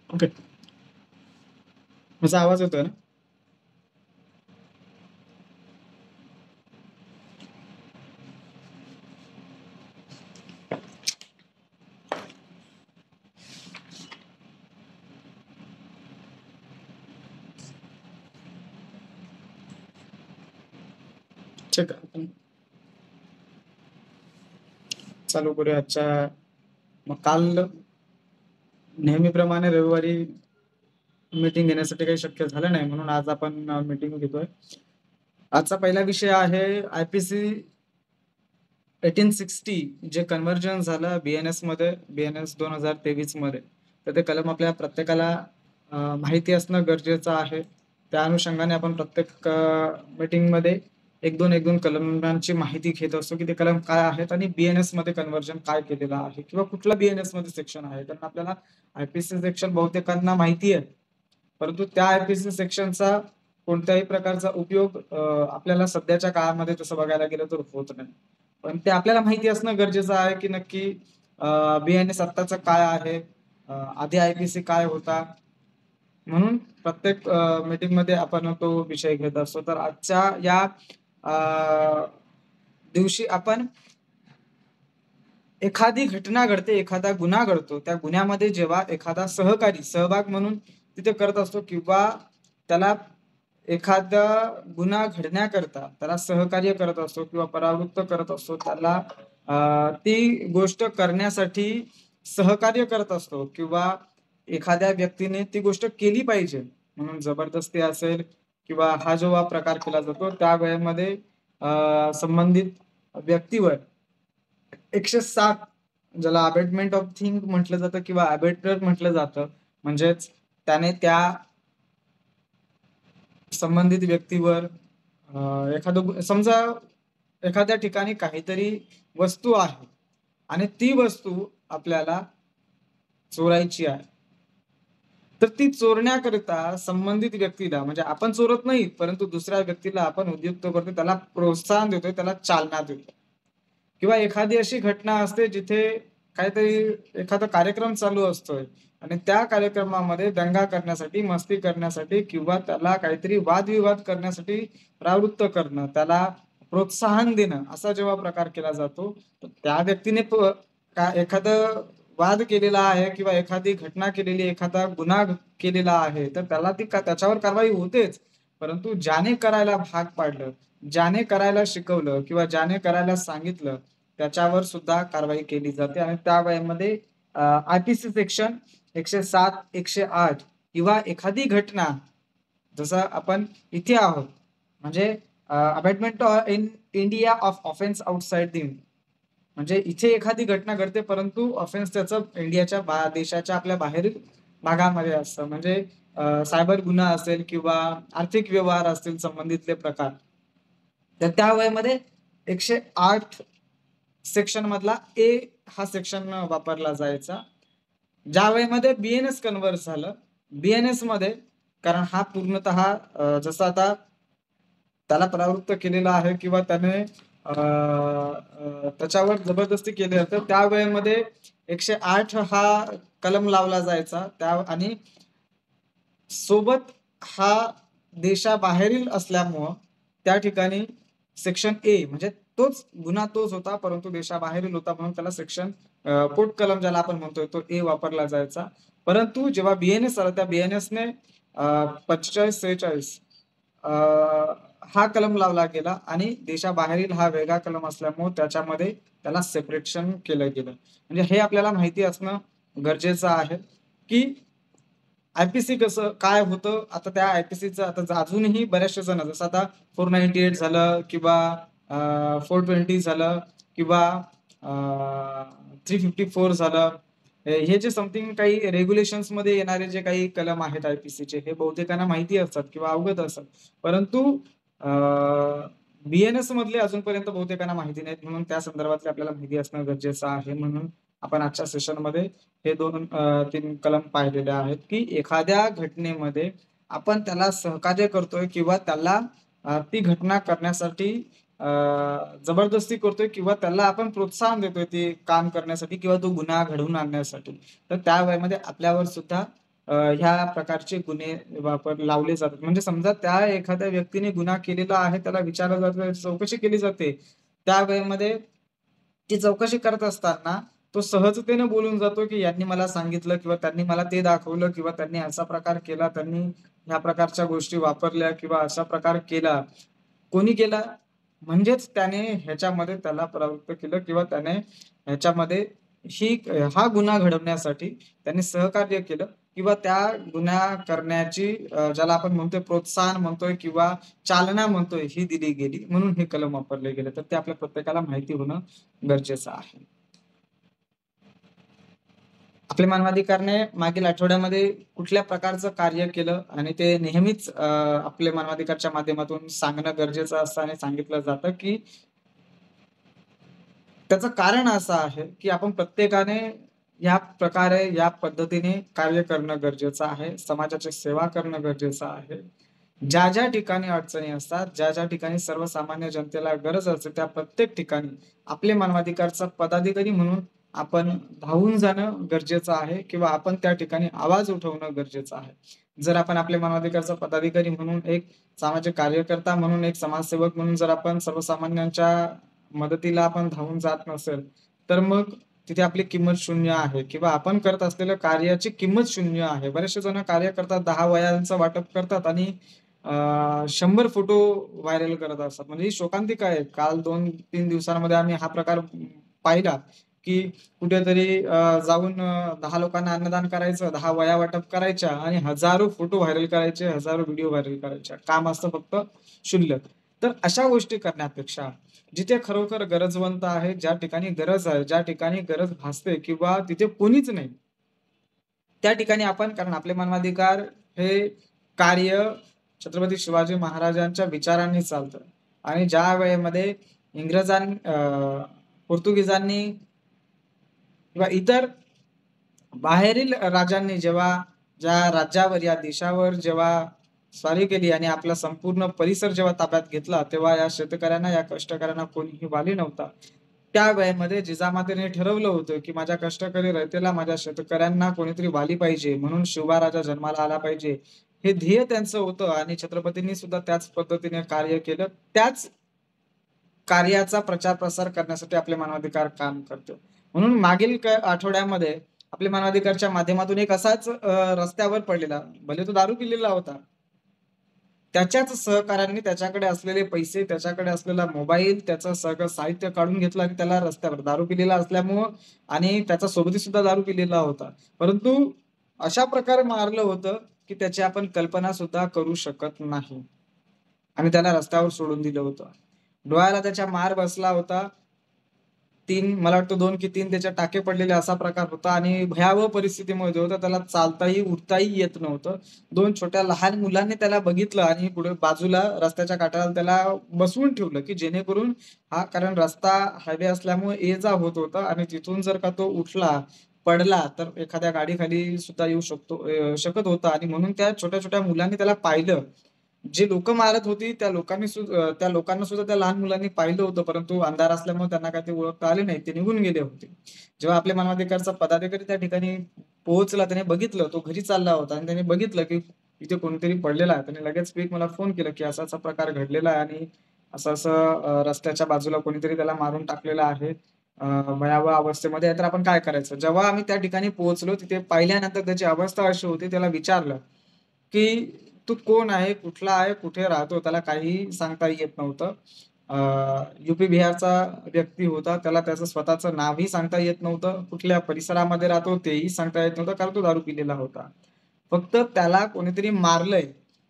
Okay. माझा आवाज येतोय ना? ठीक आहे. आपण चालू करूया आजच्या. मग काल नेहमीप्रमाणे रविवारी मीटिंग घेण्यासाठी काही शक्य झालं नाही, म्हणून आज आपण मीटिंग घेतोय. आजचा पहिला विषय आहे IPC 1860 जे कन्व्हर्जन झालं BNS मध्ये, BNS 2023 मध्ये. तर ते कलम आपल्या प्रत्येकाला माहिती असणं गरजेचं आहे. त्या अनुषंगाने आपण प्रत्येक मीटिंग मध्ये एक दोन कलमांची माहिती घेत असतो की ते कलम काय आहेत आणि BNS मध्ये कन्व्हर्जन काय केलेलं आहे किंवा कुठला BNS मध्ये सेक्शन आहे. कारण आपल्याला IPC सेक्शन बहुतेकांना माहिती आहे, परंतु त्या IPC सेक्शनचा कोणत्याही प्रकारचा उपयोग आपल्याला सध्याच्या काळामध्ये तसं बघायला गेलं तर होत नाही. पण ते आपल्याला माहिती असणं गरजेचं आहे की नक्की BNS आत्ताचं काय आहे, आधी IPC काय होता. म्हणून प्रत्येक मीटिंग मध्ये आपण तो विषय घेत असतो. तर आजच्या या दिवशी आपण एखादी घटना घडते, एखादा गुन्हा घडतो, त्या गुन्ह्यामध्ये जेव्हा एखादा सहकारी सहभाग म्हणून तिथे करत असतो किंवा त्याला एखादा गुन्हा घडण्याकरता त्याला सहकार्य करत असतो किंवा परावृत्त करत असतो, त्याला ती गोष्ट करण्यासाठी सहकार्य करत असतो किंवा एखाद्या व्यक्तीने ती गोष्ट केली पाहिजे म्हणून जबरदस्ती असेल किंवा हा जो प्रकार केला जातो त्या वेळेमध्ये संबंधित व्यक्तीवर 107 ज्याला अबेटमेंट ऑफ थिंग म्हटलं जातं किंवा अबेटर म्हटलं जातं, म्हणजेच त्याने त्या संबंधित व्यक्तीवर एखादं समजा एखाद्या ठिकाणी काहीतरी वस्तू आहे आणि ती वस्तू आपल्याला चोरायची आहे, तर ती चोरण्याकरिता संबंधित व्यक्तीला म्हणजे आपण चोरत नाही, परंतु दुसऱ्या व्यक्तीला आपण उद्युक्त करतो, त्याला प्रोत्साहन देतोय, त्याला चालना देतोय. किंवा एखादी अशी घटना असते जिथे काहीतरी एखादा कार्यक्रम चालू असतोय आणि त्या कार्यक्रमामध्ये दंगा करण्यासाठी, मस्ती करण्यासाठी किंवा त्याला काहीतरी वादविवाद करण्यासाठी प्रवृत्त करणं, त्याला प्रोत्साहन देणं, असा जेव्हा प्रकार केला जातो, तर त्या व्यक्तीने एखादं वाद केलेला आहे किंवा एखादी घटना केलेली, एखादा गुन्हा केलेला आहे, तर त्याला त्याच्यावर कारवाई होतेच. परंतु ज्याने करायला भाग पाडलं, ज्याने करायला शिकवलं किंवा ज्याने करायला सांगितलं, त्याच्यावर सुद्धा कारवाई केली जाते आणि त्या वेळेमध्ये IPC सेक्शन 107, 108 किंवा एखादी घटना जसं आपण इथे आहोत म्हणजे abetment in India of offence outside the India, म्हणजे इथे एखादी घटना घडते परंतु ऑफेन्स त्याचं इंडियाच्या देशाच्या आपल्या बाहेरील भागामध्ये असतं. म्हणजे सायबर गुन्हा असेल किंवा आर्थिक व्यवहार असतील संबंधितले प्रकार, तर त्या वेळेमध्ये 108 सेक्शन मधला ए हा सेक्शन वापरला जायचा. ज्या वेळेमध्ये BNS कन्व्हर्ट झालं, BNS मध्ये कारण हा पूर्णतः जसं आता त्याला परावृत्त केलेला आहे किंवा त्याने त्याच्यावर जबरदस्ती केली तर त्या वेळेमध्ये 108 हा कलम लावला जायचा त्या आणि सोबत हा देशाबाहेरील असल्यामुळं त्या ठिकाणी सेक्शन ए म्हणजे तोच गुन्हा तोच होता, परंतु देशाबाहेरील होता म्हणून त्याला सेक्शन पोट कलम ज्याला आपण म्हणतोय तो ए वापरला जायचा. परंतु जेव्हा BNS आला त्या BNSने 45-46 हा कलम लावला गेला आणि देशाबाहेरील हा वेगळा कलम असल्यामुळे त्याच्यामध्ये त्याला सेपरेशन केलं गेलं. म्हणजे हे आपल्याला माहिती असणं गरजेचं आहे की IPC कसं काय होतं. आता त्या IPCचं आता अजूनही बऱ्याचशा जण जसं आता 498 झालं किंवा 420 झालं किंवा 354 झालं, हे जे समथिंग काही रेग्युलेशन्स मध्ये येणारे जे काही कलम आहेत IPCचे हे बहुतेकांना माहिती असतात किंवा अवगत असतात, परंतु BNS मधले अजूनपर्यंत बहुतेकांना माहिती नाहीत, म्हणून त्या संदर्भातले आपल्याला माहिती असणं गरजेचं आहे. म्हणून आपण आजच्या सेशनमध्ये हे 2-3 कलम पाहिलेले आहेत की एखाद्या घटनेमध्ये आपण त्याला सहकार्य करतोय किंवा त्याला ती घटना करण्यासाठी जबरदस्ती करतोय किंवा त्याला आपण प्रोत्साहन देतोय ते काम करण्यासाठी किंवा तो गुन्हा घडवून आणण्यासाठी, तर त्या वेळेमध्ये आपल्यावर सुद्धा ह्या प्रकारचे गुन्हे लावले जातात. म्हणजे समजा त्या एखाद्या व्यक्तीने गुन्हा केलेला आहे, त्याला विचारलं जातं, चौकशी केली जाते. त्या वेळेमध्ये ती चौकशी करत असताना तो सहजतेने बोलून जातो, की यांनी मला सांगितलं किंवा त्यांनी मला ते दाखवलं किंवा त्यांनी असा प्रकार केला, त्यांनी ह्या प्रकारच्या गोष्टी वापरल्या किंवा असा प्रकार केला. कोणी केला? म्हणजेच त्याने ह्याच्यामध्ये त्याला प्रवृत्त केलं किंवा त्याने ह्याच्यामध्ये हा गुन्हा घडवण्यासाठी त्याने सहकार्य केलं किंवा त्या गुन्हा करण्याची ज्याला आपण म्हणतोय प्रोत्साहन म्हणतोय किंवा चालना म्हणतोय, ही दिली गेली. म्हणून हे कलम वापरले गेले. तर ते आपल्या प्रत्येकाला माहिती होणं गरजेचं आहे. आपले मानवाधिकारने मागील आठवड्यामध्ये कुठल्या प्रकारचं कार्य केलं आणि ते नेहमीच आपले मानवाधिकारच्या माध्यमातून सांगणं गरजेचं असतं आणि सांगितलं जातं, की त्याचं कारण असं आहे, की आपण प्रत्येकाने या प्रकारे, या पद्धतीने कार्य करणं गरजेचं आहे. समाजाची सेवा करणं गरजेचं आहे. ज्या ठिकाणी अडचणी असतात, ज्या ठिकाणी सर्वसामान्य जनतेला गरज असते, त्या प्रत्येक ठिकाणी आपले मानवाधिकारचा पदाधिकारी म्हणून आपण धावून जाणं गरजेचं आहे किंवा आपण त्या ठिकाणी आवाज उठवणं गरजेचं आहे. जर आपण आपल्या मानवाधिकारचा पदाधिकारी म्हणून, एक सामाजिक कार्यकर्ता म्हणून, एक समाजसेवक म्हणून जर आपण सर्वसामान्यांच्या मदतीला आपण धावून जात नसेल, तर मग तिथे आपली किंमत शून्य आहे किंवा आपण करत असलेल्या कार्याची किंमत शून्य आहे. बरेचसे जण कार्य करतात, 10 वह्यांचं वाटप करतात आणि 100 फोटो व्हायरल करत असतात. म्हणजे ही शोकांतिका आहे. काल 2-3 दिवसांमध्ये आम्ही हा प्रकार पाहिला, की कुठेतरी जाऊन 10 लोकांना अन्नदान करायचं, 10 वह्या वाटप करायच्या आणि हजारो फोटो व्हायरल करायचे, हजारो व्हिडिओ व्हायरल करायच्या. काम असतं फक्त क्षुल्लक. तर अशा गोष्टी करण्यापेक्षा जिथे खरोखर गरजवंत आहे, ज्या ठिकाणी गरज आहे, ज्या ठिकाणी गरज भासते किंवा तिथे कोणीच नाही, त्या ठिकाणी आपण, कारण आपले मानवाधिकार हे कार्य छत्रपती शिवाजी महाराजांच्या विचारांनी चालतं आणि ज्या वेळेमध्ये पोर्तुगीजांनी किंवा इतर बाहेरील राजांनी जेव्हा ज्या राज्यावर, या देशावर जेव्हा स्वारी केली आणि आपला संपूर्ण परिसर जेव्हा ताब्यात घेतला, तेव्हा या शेतकऱ्यांना, या कष्टकऱ्यांना कोणीही वाली नव्हता. त्या वेळेमध्ये जिजामातेने ठरवलं होतं, की माझ्या कष्टकरी रयतेला, माझ्या शेतकऱ्यांना कोणीतरी वाली पाहिजे, म्हणून शिवबा राजा जन्माला आला पाहिजे. हे ध्येय त्यांचं होतं आणि छत्रपतींनी सुद्धा त्याच पद्धतीने कार्य केलं. त्याच कार्याचा प्रचार-प्रसार करण्यासाठी आपले मानवाधिकार काम करतो. म्हणून मागील आठवड्यामध्ये आपल्या मानवाधिकारच्या माध्यमातून एक असाच रस्त्यावर पडलेला, भले तो दारू पिलेला होता. त्याच्याच सहकाऱ्यांनी त्याच्याकडे असलेले पैसे, त्याच्याकडे असलेला मोबाईल, त्याचं सगळं साहित्य काढून घेतलं आणि त्याला रस्त्यावर, दारू पिलेला असल्यामुळं आणि त्याचा सोबती सुद्धा दारू पिलेला होता. परंतु अशा प्रकारे मारलं होतं, की त्याची आपण कल्पना सुद्धा करू शकत नाही. आणि त्याला रस्त्यावर सोडून दिलं होतं. डोळ्याला त्याच्या मार बसला होता. 3, मला वाटतं 2 की 3 त्याचे टाके पडलेले, असा प्रकार होता आणि भयावह परिस्थितीमध्ये होता. त्याला चालताही, उठताही येत नव्हतं. 2 छोट्या लहान मुलांनी त्याला बघितलं आणि पुढे बाजूला रस्त्याच्या काठाला त्याला बसवून ठेवलं, की जेणेकरून कारण रस्ता हायवे असल्यामुळे ये-जा होत होता आणि तिथून जर का तो उठला, पडला, तर एखाद्या गाडीखाली सुद्धा येऊ शकत होता आणि म्हणून त्या छोट्या-छोट्या मुलांनी त्याला पाहिलं. जे लोकं मारत होती त्या लोकांना सुद्धा त्या लहान मुलांनी पाहिलं होतं, परंतु अंधार असल्यामुळे त्यांना काही ते ओळखता आले नाही. ते निघून गेले होते. जेव्हा आपल्या मानवाधिकारचा पदाधिकारी त्या ठिकाणी पोहोचला, त्याने बघितलं, तो घरी चालला होता आणि त्याने बघितलं, की इथे कोणीतरी पडलेला आहे. त्याने लगेच क्विक मला फोन केला, की असा-असा प्रकार घडलेला आहे आणि असं-असं रस्त्याच्या बाजूला कोणीतरी त्याला मारून टाकलेलं आहे. भयावह अवस्थेमध्ये आहे, तर आपण काय करायचं? जेव्हा आम्ही त्या ठिकाणी पोहोचलो, तिथे पाहिल्यानंतर त्याची अवस्था अशी होती, त्याला विचारलं, की "तू कोण आहे? कुठला आहे? कुठे राहतो?" त्याला काहीही सांगता येत नव्हतं. बिहारचा व्यक्ती होता. त्याला त्याचं स्वतःचं नावही सांगता येत नव्हतं. कुठल्या परिसरामध्ये राहतो तेही सांगता येत नव्हतं, कारण तो दारू पिलेला होता. फक्त त्याला कोणीतरी मारलंय,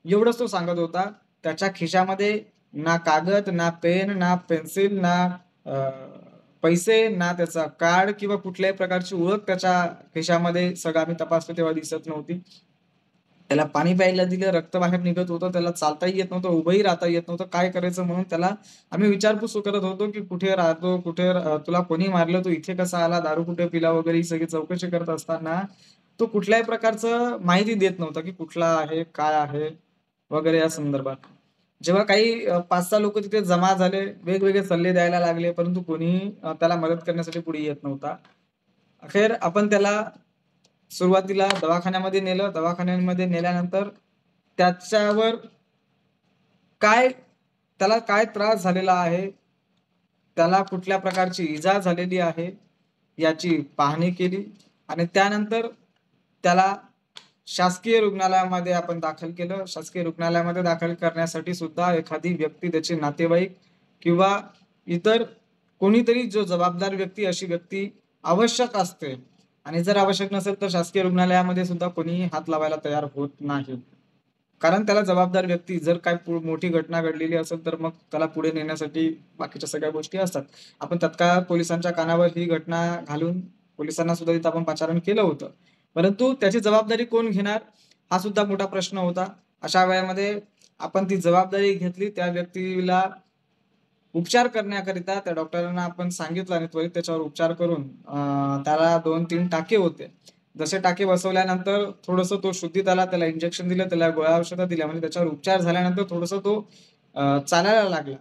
एवढंच तो सांगत होता. त्याच्या खिशामध्ये ना कागद, ना पेन, ना पेन्सिल, ना अ, पैसे, ना त्याचा कार्ड किंवा कुठल्याही प्रकारची ओळख त्याच्या खिशामध्ये, सगळं आम्ही तपासलं तेव्हा दिसत नव्हती. त्याला पाणी प्यायला दिलं, रक्त बाहेर निघत होतं. त्याला चालताही येत नव्हतं, उभंही राहता येत नव्हतं. काय करायचं म्हणून त्याला आम्ही विचारपूस करत होतो, की "कुठे राहतो? तुला कोणी मारलं? तू इथे कसा आला? दारू कुठे पिला?" वगैरे ही सगळी चौकशी करत असताना तो कुठल्याही प्रकारचं माहिती देत नव्हता, की कुठला आहे, काय आहे वगैरे या संदर्भात. जेव्हा काही 5-6 लोकं तिथे जमा झाले, वेगवेगळे सल्ले द्यायला लागले, परंतु कोणीही त्याला मदत करण्यासाठी पुढे येत नव्हता. अखेर आपण त्याला सुरुवातीला दवाखान्यामध्ये नेलं. दवाखान्यामध्ये नेल्यानंतर त्याच्यावर त्याला काय त्रास झालेला आहे, त्याला कुठल्या प्रकारची इजा झालेली आहे याची पाहणी केली आणि त्यानंतर त्याला शासकीय रुग्णालयामध्ये आपण दाखल केलं. शासकीय रुग्णालयामध्ये दाखल करण्यासाठी सुद्धा एखादी व्यक्ती, त्याचे नातेवाईक किंवा इतर कोणीतरी जो जबाबदार व्यक्ती, अशी व्यक्ती आवश्यक असते आणि जर आवश्यक नसेल तर शासकीय रुग्णालयामध्ये सुद्धा कोणीही हात लावायला तयार होत नाही. कारण त्याला जबाबदार व्यक्ती, जर काय मोठी घटना घडलेली असेल तर मग त्याला पुढे नेण्यासाठी बाकीच्या सगळ्या गोष्टी असतात. आपण तत्काळ पोलिसांच्या कानावर ही घटना घालून पोलिसांना सुद्धा तिथं आपण पाचारण केलं होतं. परंतु त्याची जबाबदारी कोण घेणार हा सुद्धा मोठा प्रश्न होता. अशा वेळेमध्ये आपण ती जबाबदारी घेतली. त्या व्यक्तीला उपचार करण्याकरिता त्या डॉक्टरांना आपण सांगितलं आणि त्वरित त्याच्यावर उपचार करून त्याला 2-3 टाके होते. जसे टाके बसवल्यानंतर थोडंसं तो शुद्धीत आला, त्याला इंजेक्शन दिलं, त्याला गोळ्या औषधं दिल्या, म्हणजे त्याच्यावर उपचार झाल्यानंतर थोडंसं तो चालायला लागला.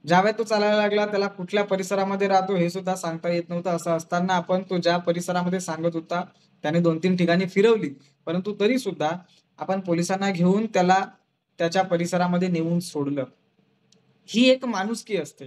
ज्यावेळेस तो चालायला लागला, त्याला कुठल्या परिसरामध्ये राहतो हे सुद्धा सांगता येत नव्हतं. असं असताना आपण तो ज्या परिसरामध्ये सांगत होता त्याने 2-3 ठिकाणी फिरवली. परंतु तरी सुद्धा आपण पोलिसांना घेऊन त्याला त्याच्या परिसरामध्ये नेऊन सोडलं. ही एक माणुसकी असते.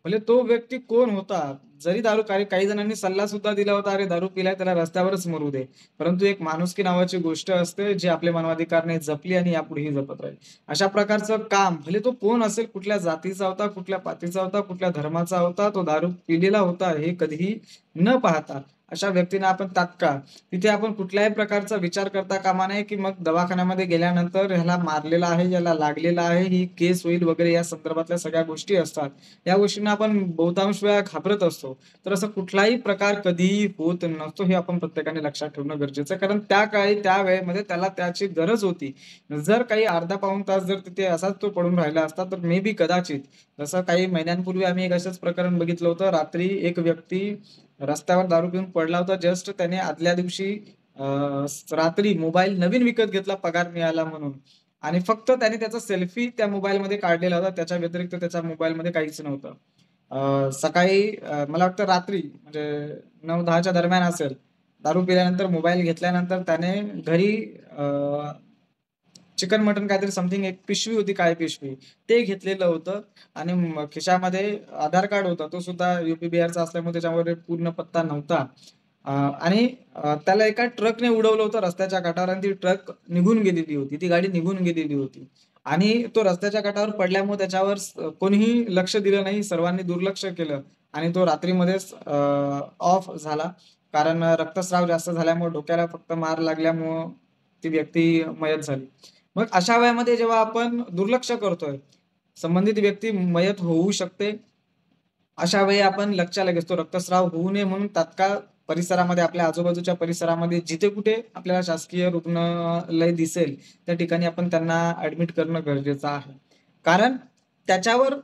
म्हणजे तो व्यक्ती कोण होता, जरी दारू, काही जणांनी सल्ला सुद्धा दिला होता, "अरे दारू पिलाय त्याला रस्त्यावरच मरू दे." परंतु एक माणुसकी नावाची गोष्ट असते, जी आपल्या मानवाधिकारने जपली आणि यापुढेही जपत राहील. अशा प्रकारचं काम, भले तो कोण असेल, कुठल्या जातीचा होता, कुठल्या पातीचा होता, कुठल्या धर्माचा होता, तो दारू पिलेला होता हे कधीही न पाहता अशा व्यक्तींना आपण तात्काळ तिथे आपण कुठल्याही प्रकारचा विचार करता कामा नये, की मग दवाखान्यामध्ये गेल्यानंतर ह्याला मारलेलं आहे, याला लागलेलं आहे, ही केस होईल वगैरे या संदर्भातल्या सगळ्या गोष्टी असतात. या गोष्टींना आपण बहुतांश वेळा घाबरत असतो. तर असं कुठलाही प्रकार कधीही होत नसतो, हे आपण प्रत्येकाने लक्षात ठेवणं गरजेचं आहे. कारण त्या काळी, त्या वेळेमध्ये त्याला त्याची गरज होती. जर काही अर्धा पाऊण तास जर तिथे असाच तो पडून राहिला असता, तर मे बी कदाचित, जसं काही महिन्यांपूर्वी आम्ही एक असंच प्रकरण बघितलं होतं. रात्री एक व्यक्ती रस्त्यावर दारू पिऊन पडला होता. जस्ट त्याने आदल्या दिवशी अ, रात्री मोबाईल नवीन विकत घेतला पगार मिळाला म्हणून आणि फक्त त्याने त्याचा सेल्फी त्या मोबाईलमध्ये काढलेला होता. त्याच्या व्यतिरिक्त त्याच्या मोबाईलमध्ये काहीच नव्हतं. सकाळी मला वाटतं रात्री म्हणजे 9-10च्या दरम्यान असेल. दारू पिल्यानंतर मोबाईल घेतल्यानंतर त्याने घरी चिकन मटन काहीतरी समथिंग एक पिशवी होती, काळी पिशवी. ते घेतलेलं होतं आणि खिशामध्ये आधार कार्ड होता. तो सुद्धा यूपी बिहारचा असल्यामुळे त्याच्यावर पूर्ण पत्ता नव्हता. आणि त्याला एका ट्रकने उडवलं होतं रस्त्याच्या काठावर आणि ती ट्रक निघून गेलेली होती. ती गाडी निघून गेलेली होती. आणि तो रस्त्याच्या काठावर पडल्यामुळे त्याच्यावर कोणीही लक्ष दिलं नाही. सर्वांनी दुर्लक्ष केलं आणि तो रात्रीमध्येच ऑफ झाला. कारण रक्तस्राव जास्त झाल्यामुळे, डोक्याला फक्त मार लागल्यामुळं ती व्यक्ती मयत झाली. मग अशा वेळेमध्ये जेव्हा आपण दुर्लक्ष करतोय, संबंधित व्यक्ती मयत होऊ शकते. अशा वेळी आपण लगेच तो रक्तस्राव होऊ नये म्हणून तात्काळ परिसरामध्ये, आपल्या आजूबाजूच्या परिसरामध्ये जिथे कुठे आपल्याला शासकीय रुग्णालय दिसेल, त्या ठिकाणी आपण त्यांना ॲडमिट करणं गरजेचं आहे. कारण त्याच्यावर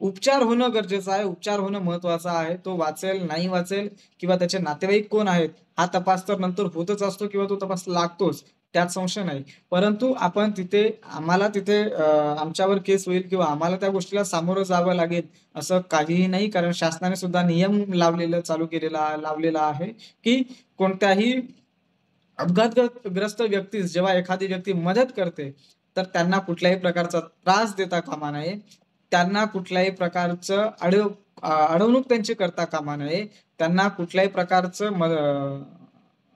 उपचार होणं गरजेचं आहे. उपचार होणं महत्त्वाचं आहे. तो वाचेल, नाही वाचेल किंवा त्याचे नातेवाईक कोण आहेत, हा तपास तर नंतर होतच असतो किंवा तो तपास लागतोच, त्यात संशय नाही. परंतु आपण तिथे, आम्हाला तिथे आमच्यावर केस होईल किंवा आम्हाला त्या गोष्टीला सामोरं जावं लागेल, असं काहीही नाही. कारण शासनाने सुद्धा नियम लावलेला आहे, की कोणत्याही अपघातग्रस्त व्यक्तीस जेव्हा एखादी व्यक्ती मदत करते, तर त्यांना कुठल्याही प्रकारचा त्रास देता कामा नये. त्यांना कुठल्याही प्रकारचं अडवणूक त्यांची करता कामा नये. त्यांना कुठल्याही प्रकारचं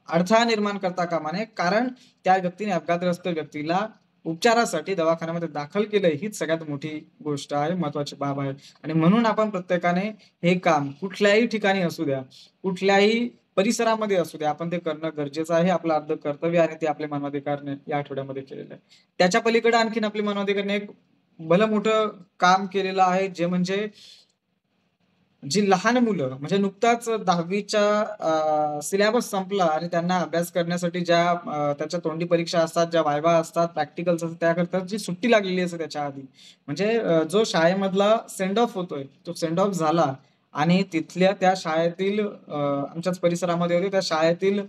अडथळा निर्माण करता कामा नये. कारण त्या व्यक्तीने, अपघातग्रस्त व्यक्तीला उपचारासाठी दवाखान्यामध्ये दाखल केलंय, हीच सगळ्यात मोठी गोष्ट आहे, महत्त्वाची बाब आहे. आणि म्हणून आपण प्रत्येकाने हे काम कुठल्याही ठिकाणी असू द्या, कुठल्याही परिसरामध्ये असू द्या, आपण ते करणं गरजेचं आहे. आपलं अर्ध कर्तव्य आहे आणि ते आपल्या मानवाधिकाराने या आठवड्यामध्ये केलेलं आहे. त्याच्या पलीकडे आणखीन आपल्या मानवाधिकाराने एक भलं मोठं काम केलेलं आहे, जे म्हणजे जी लहान मुलं, म्हणजे नुकताच 10वीच्या सिलेबस संपला आणि त्यांना अभ्यास करण्यासाठी ज्या त्याच्या तोंडी परीक्षा असतात, ज्या वायवा असतात, प्रॅक्टिकल्स असतात, त्याकरता जी सुट्टी लागलेली असते त्याच्या आधी. म्हणजे जो शाळेमधला सेंड ऑफ होतोय, तो सेंड ऑफ झाला आणि तिथल्या त्या शाळेतील आमच्याच परिसरामध्ये होते, त्या शाळेतील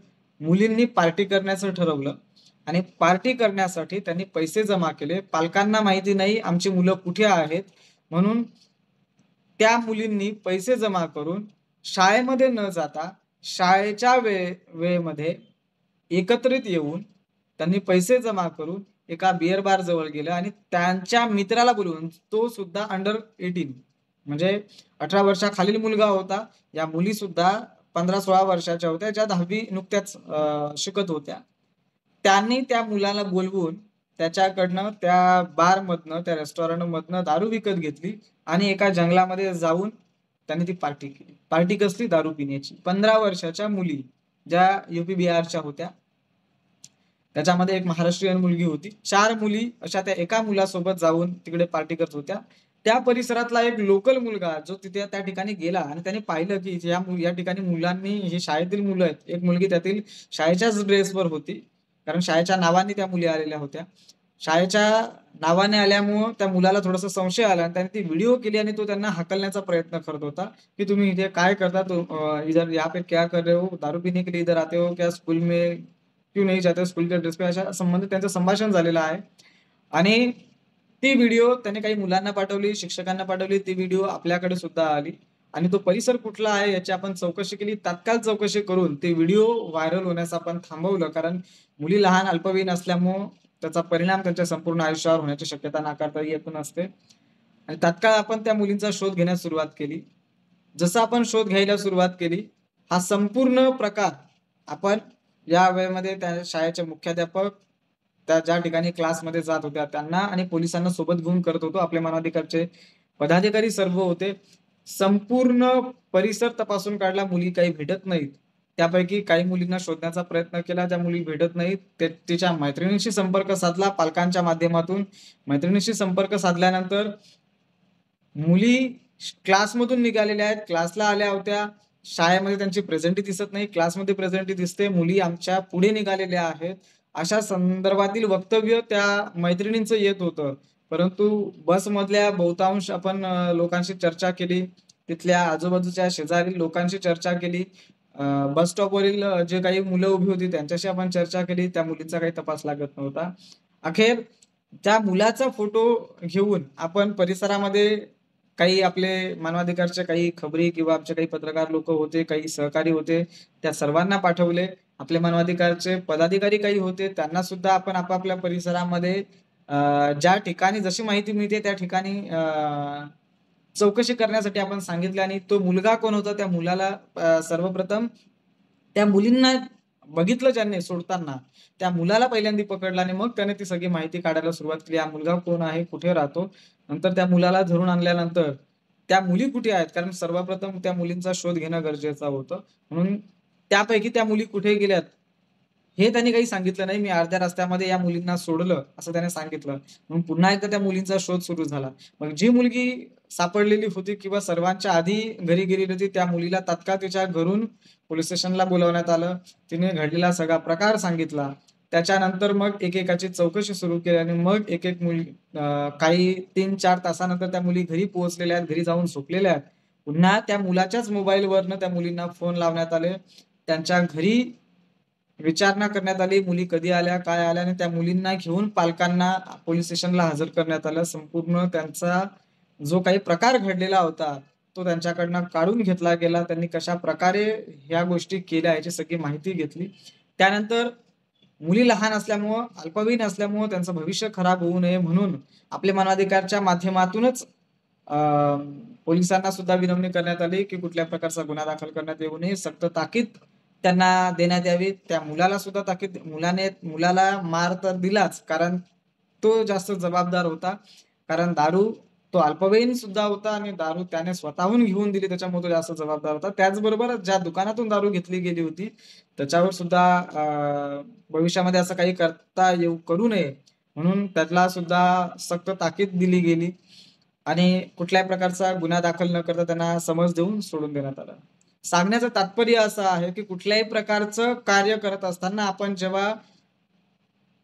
मुलींनी पार्टी करण्याचं ठरवलं आणि पार्टी करण्यासाठी त्यांनी पैसे जमा केले. पालकांना माहिती नाही आमची मुलं कुठे आहेत, म्हणून त्या मुलींनी पैसे जमा करून शाळेमध्ये न जाता शाळेच्या वेळेमध्ये एकत्रित येऊन त्यांनी पैसे जमा करून एका बिअर बार जवळ गेलं आणि त्यांच्या मित्राला बोलवून, तो सुद्धा अंडर 18 म्हणजे 18 वर्षाखालील मुलगा होता. या मुली सुद्धा 15-16 वर्षाच्या होत्या, ज्या 10वी नुकत्याच शिकत होत्या. त्यांनी त्या मुलाला बोलवून त्याच्याकडनं त्या बारमधनं, त्या रेस्टॉरंटमधनं दारू विकत घेतली आणि एका जंगलामध्ये जाऊन त्यांनी ती पार्टी केली. पार्टी कसली? दारू पिण्याची. 15 वर्षाच्या मुली, ज्या यूपी बिहारच्या होत्या. त्याच्यामध्ये एक महाराष्ट्रीयन मुलगी होती. 4 मुली अशा त्या एका मुलासोबत जाऊन तिकडे पार्टी करत होत्या. त्या परिसरातला एक लोकल मुलगा जो तिथे त्या ठिकाणी गेला आणि त्याने पाहिलं की या ठिकाणी मुलांनी, हे शाळेतील मुलं आहेत. एक मुलगी त्यातील शाळेच्याच ड्रेसवर होती, कारण शाळेच्या नावाने त्या मुली आलेल्या होत्या. शाळेच्या नावाने आल्यामुळं त्या मुलाला थोडासा संशय आला आणि त्याने ती व्हिडिओ केली आणि तो त्यांना हाकलण्याचा प्रयत्न करत होता की तुम्ही इथे काय करता, इधर यहाँ पे क्या कर रहे हो, दारू पीने के लिए इधर आते हो क्या, स्कूल में क्यों नहीं जाते, स्कूल के ड्रेस पे, अशा संबंधित त्यांचं संभाषण झालेलं आहे. आणि ती व्हिडिओ त्याने काही मुलांना पाठवली, शिक्षकांना पाठवली. ती व्हिडिओ आपल्याकडे सुद्धा आली आणि तो परिसर कुठला आहे याची आपण चौकशी केली. तात्काळ चौकशी करून ते व्हिडिओ व्हायरल होण्यास आपण थांबवलं, कारण मुली लहान अल्पवयीन असल्यामुळं त्याचा परिणाम त्यांच्या संपूर्ण आयुष्यावर होण्याची शक्यता नाकारता येत नसते. आणि तात्काळ आपण त्या मुलींचा शोध घेण्यास सुरुवात केली. जसं आपण शोध घ्यायला सुरुवात केली, हा संपूर्ण प्रकार आपण या वेळेमध्ये त्या शाळेचे मुख्याध्यापक, त्या ज्या ठिकाणी क्लासमध्ये जात होत्या त्यांना आणि पोलिसांना सोबत घेऊन करत होतो. आपले मानवाधिकारचे पदाधिकारी सर्व होते. संपूर्ण परिसर तपासून काढला, मुली काही भेटत नाहीत. त्यापैकी काही मुलींना शोधण्याचा प्रयत्न केला, त्या मुली भेटत नाहीत. तिच्या मैत्रिणीशी संपर्क साधला पालकांच्या माध्यमातून. मैत्रिणीशी संपर्क साधल्यानंतर मुली क्लासमधून निघालेल्या आहेत, क्लासला आल्या होत्या. शाळेमध्ये त्यांची प्रेझेंटी दिसत नाही, क्लासमध्ये प्रेझेंटी दिसते. मुली आमच्या पुढे निघालेल्या आहेत, अशा संदर्भातील वक्तव्य त्या मैत्रिणींचं येत होतं. परंतु बसमधल्या बहुतांश आपण लोकांशी चर्चा केली. तिथल्या आजूबाजूच्या शेजारील लोकांशी चर्चा केली. बस स्टॉपवरील जे काही मुलं उभी होती त्यांच्याशी आपण चर्चा केली. त्या मुलींचा काही तपास लागत नव्हता. अखेर त्या मुलाचा फोटो घेऊन आपण परिसरामध्ये काही आपले मानवाधिकारचे काही खबरी किंवा आमचे काही पत्रकार लोक होते, काही सहकारी होते, त्या सर्वांना पाठवले. आपले मानवाधिकारचे पदाधिकारी काही होते, त्यांना सुद्धा आपण आपापल्या परिसरामध्ये ज्या ठिकाणी जशी माहिती मिळते त्या ठिकाणी चौकशी करण्यासाठी आपण सांगितले. आणि तो मुलगा कोण होता, त्या मुलाला सर्वप्रथम त्या मुलींना बघितलं ज्यांनी सोडताना, त्या मुलाला पहिल्यांदा पकडलं आणि मग त्याने ती सगळी माहिती काढायला सुरुवात केली. हा मुलगा कोण आहे, कुठे राहतो. नंतर त्या मुलाला धरून आणल्यानंतर त्या मुली कुठे आहेत, कारण सर्वप्रथम त्या मुलींचा शोध घेणं गरजेचं होतं. म्हणून त्यापैकी त्या मुली कुठे गेल्यात हे त्यांनी काही सांगितलं नाही. मी अर्ध्या रस्त्यामध्ये या मुलींना सोडलं असं त्याने सांगितलं. मग पुन्हा एकदा त्या मुलींचा शोध सुरू झाला. मग जी मुलगी सापडलेली होती किंवा सर्वांच्या आधी घरी गेलेली होती, त्या मुलीला तात्काळ तिच्या घरून पोलीस स्टेशनला बोलावण्यात आलं. तिने घडलेला सगळा प्रकार सांगितला. त्याच्यानंतर मग एकेकाची चौकशी सुरू केली आणि मग एक मुली काही 3-4 तासानंतर त्या मुली घरी पोहोचलेल्या आहेत, घरी जाऊन झोपलेल्या आहेत. पुन्हा त्या मुलाच्याच मोबाईलवरनं त्या मुलींना फोन लावण्यात आले. त्यांच्या घरी विचारणा करण्यात आली, मुली कधी आल्या, काय आल्या, आणि त्या मुलींना घेऊन पालकांना पोलीस स्टेशनला हजर करण्यात आलं. संपूर्ण त्यांचा जो काही प्रकार घडलेला होता तो त्यांच्याकडनं काढून घेतला गेला. त्यांनी कशा प्रकारे ह्या गोष्टी केल्या याची सगळी माहिती घेतली. त्यानंतर मुली लहान असल्यामुळं, अल्पवयीन असल्यामुळं त्यांचं भविष्य खराब होऊ नये म्हणून आपल्या मानवाधिकारच्या माध्यमातूनच पोलिसांना सुद्धा विनवणी करण्यात आली की कुठल्या प्रकारचा गुन्हा दाखल करण्यात येऊ नये, सक्त ताकीद त्यांना देण्यात यावी. त्या मुलाला सुद्धा ताकीद, मुलाला मार तर दिलाच, कारण तो जास्त जबाबदार होता. कारण दारू, तो अल्पवयीन सुद्धा होता आणि दारू त्याने स्वतःहून घेऊन दिली, त्याच्यामुळे तो जास्त जबाबदार होता. त्याचबरोबर ज्या दुकानातून दारू घेतली गेली होती त्याच्यावर सुद्धा भविष्यामध्ये असं काही करू नये म्हणून त्याला सुद्धा सक्त ताकीद दिली गेली आणि कुठल्याही प्रकारचा गुन्हा दाखल न करता त्यांना समज देऊन सोडून देण्यात आलं. सांगण्याचं तात्पर्य असं आहे की कुठल्याही प्रकारचं कार्य करत असताना आपण जेव्हा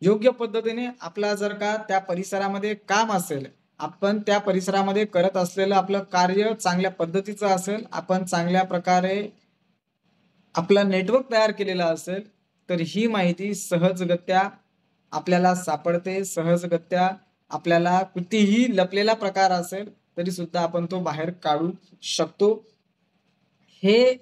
योग्य पद्धतीने आपला जर का त्या परिसरामध्ये काम असेल, आपण त्या परिसरामध्ये करत असलेलं आपलं कार्य चांगल्या पद्धतीचं असेल, आपण चांगल्या प्रकारे आपलं नेटवर्क तयार केलेलं असेल, तर ही माहिती सहजगत्या आपल्याला सापडते. सहजगत्या आपल्याला कितीही लपलेला प्रकार असेल तरी सुद्धा आपण तो बाहेर काढू शकतो. हे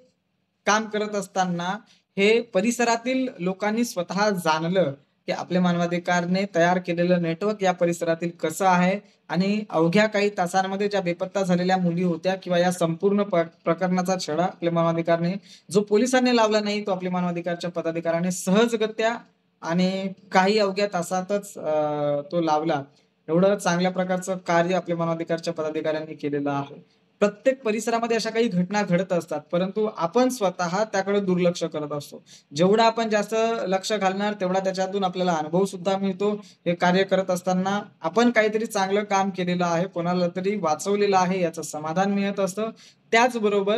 काम करत असताना हे परिसरातील लोकांनी स्वतः जाणलं की आपल्या मानवाधिकारने तयार केलेलं नेटवर्क या परिसरातील कसं आहे आणि अवघ्या काही तासांमध्ये ज्या बेपत्ता झालेल्या मुली होत्या किंवा या संपूर्ण प्रकरणाचा छडा आपल्या मानवाधिकारने जो पोलिसांनी लावला नाही तो आपल्या मानवाधिकारच्या पदाधिकाऱ्याने सहजगत्या आणि काही अवघ्या तासातच तो लावला. एवढं चांगल्या प्रकारचं कार्य आपल्या मानवाधिकारच्या पदाधिकाऱ्यांनी केलेलं आहे. प्रत्येक परिसरामध्ये अशा काही घटना घडत असतात, परंतु आपण स्वतः त्याकडे दुर्लक्ष करत असतो. जेवढं आपण जास्त लक्ष घालणार तेवढा त्याच्यातून आपल्याला अनुभव सुद्धा मिळतो. हे कार्य करत असताना आपण काहीतरी चांगलं काम केलेलं आहे, कोणाला तरी वाचवलेलं आहे याचं समाधान मिळत असतं. त्याचबरोबर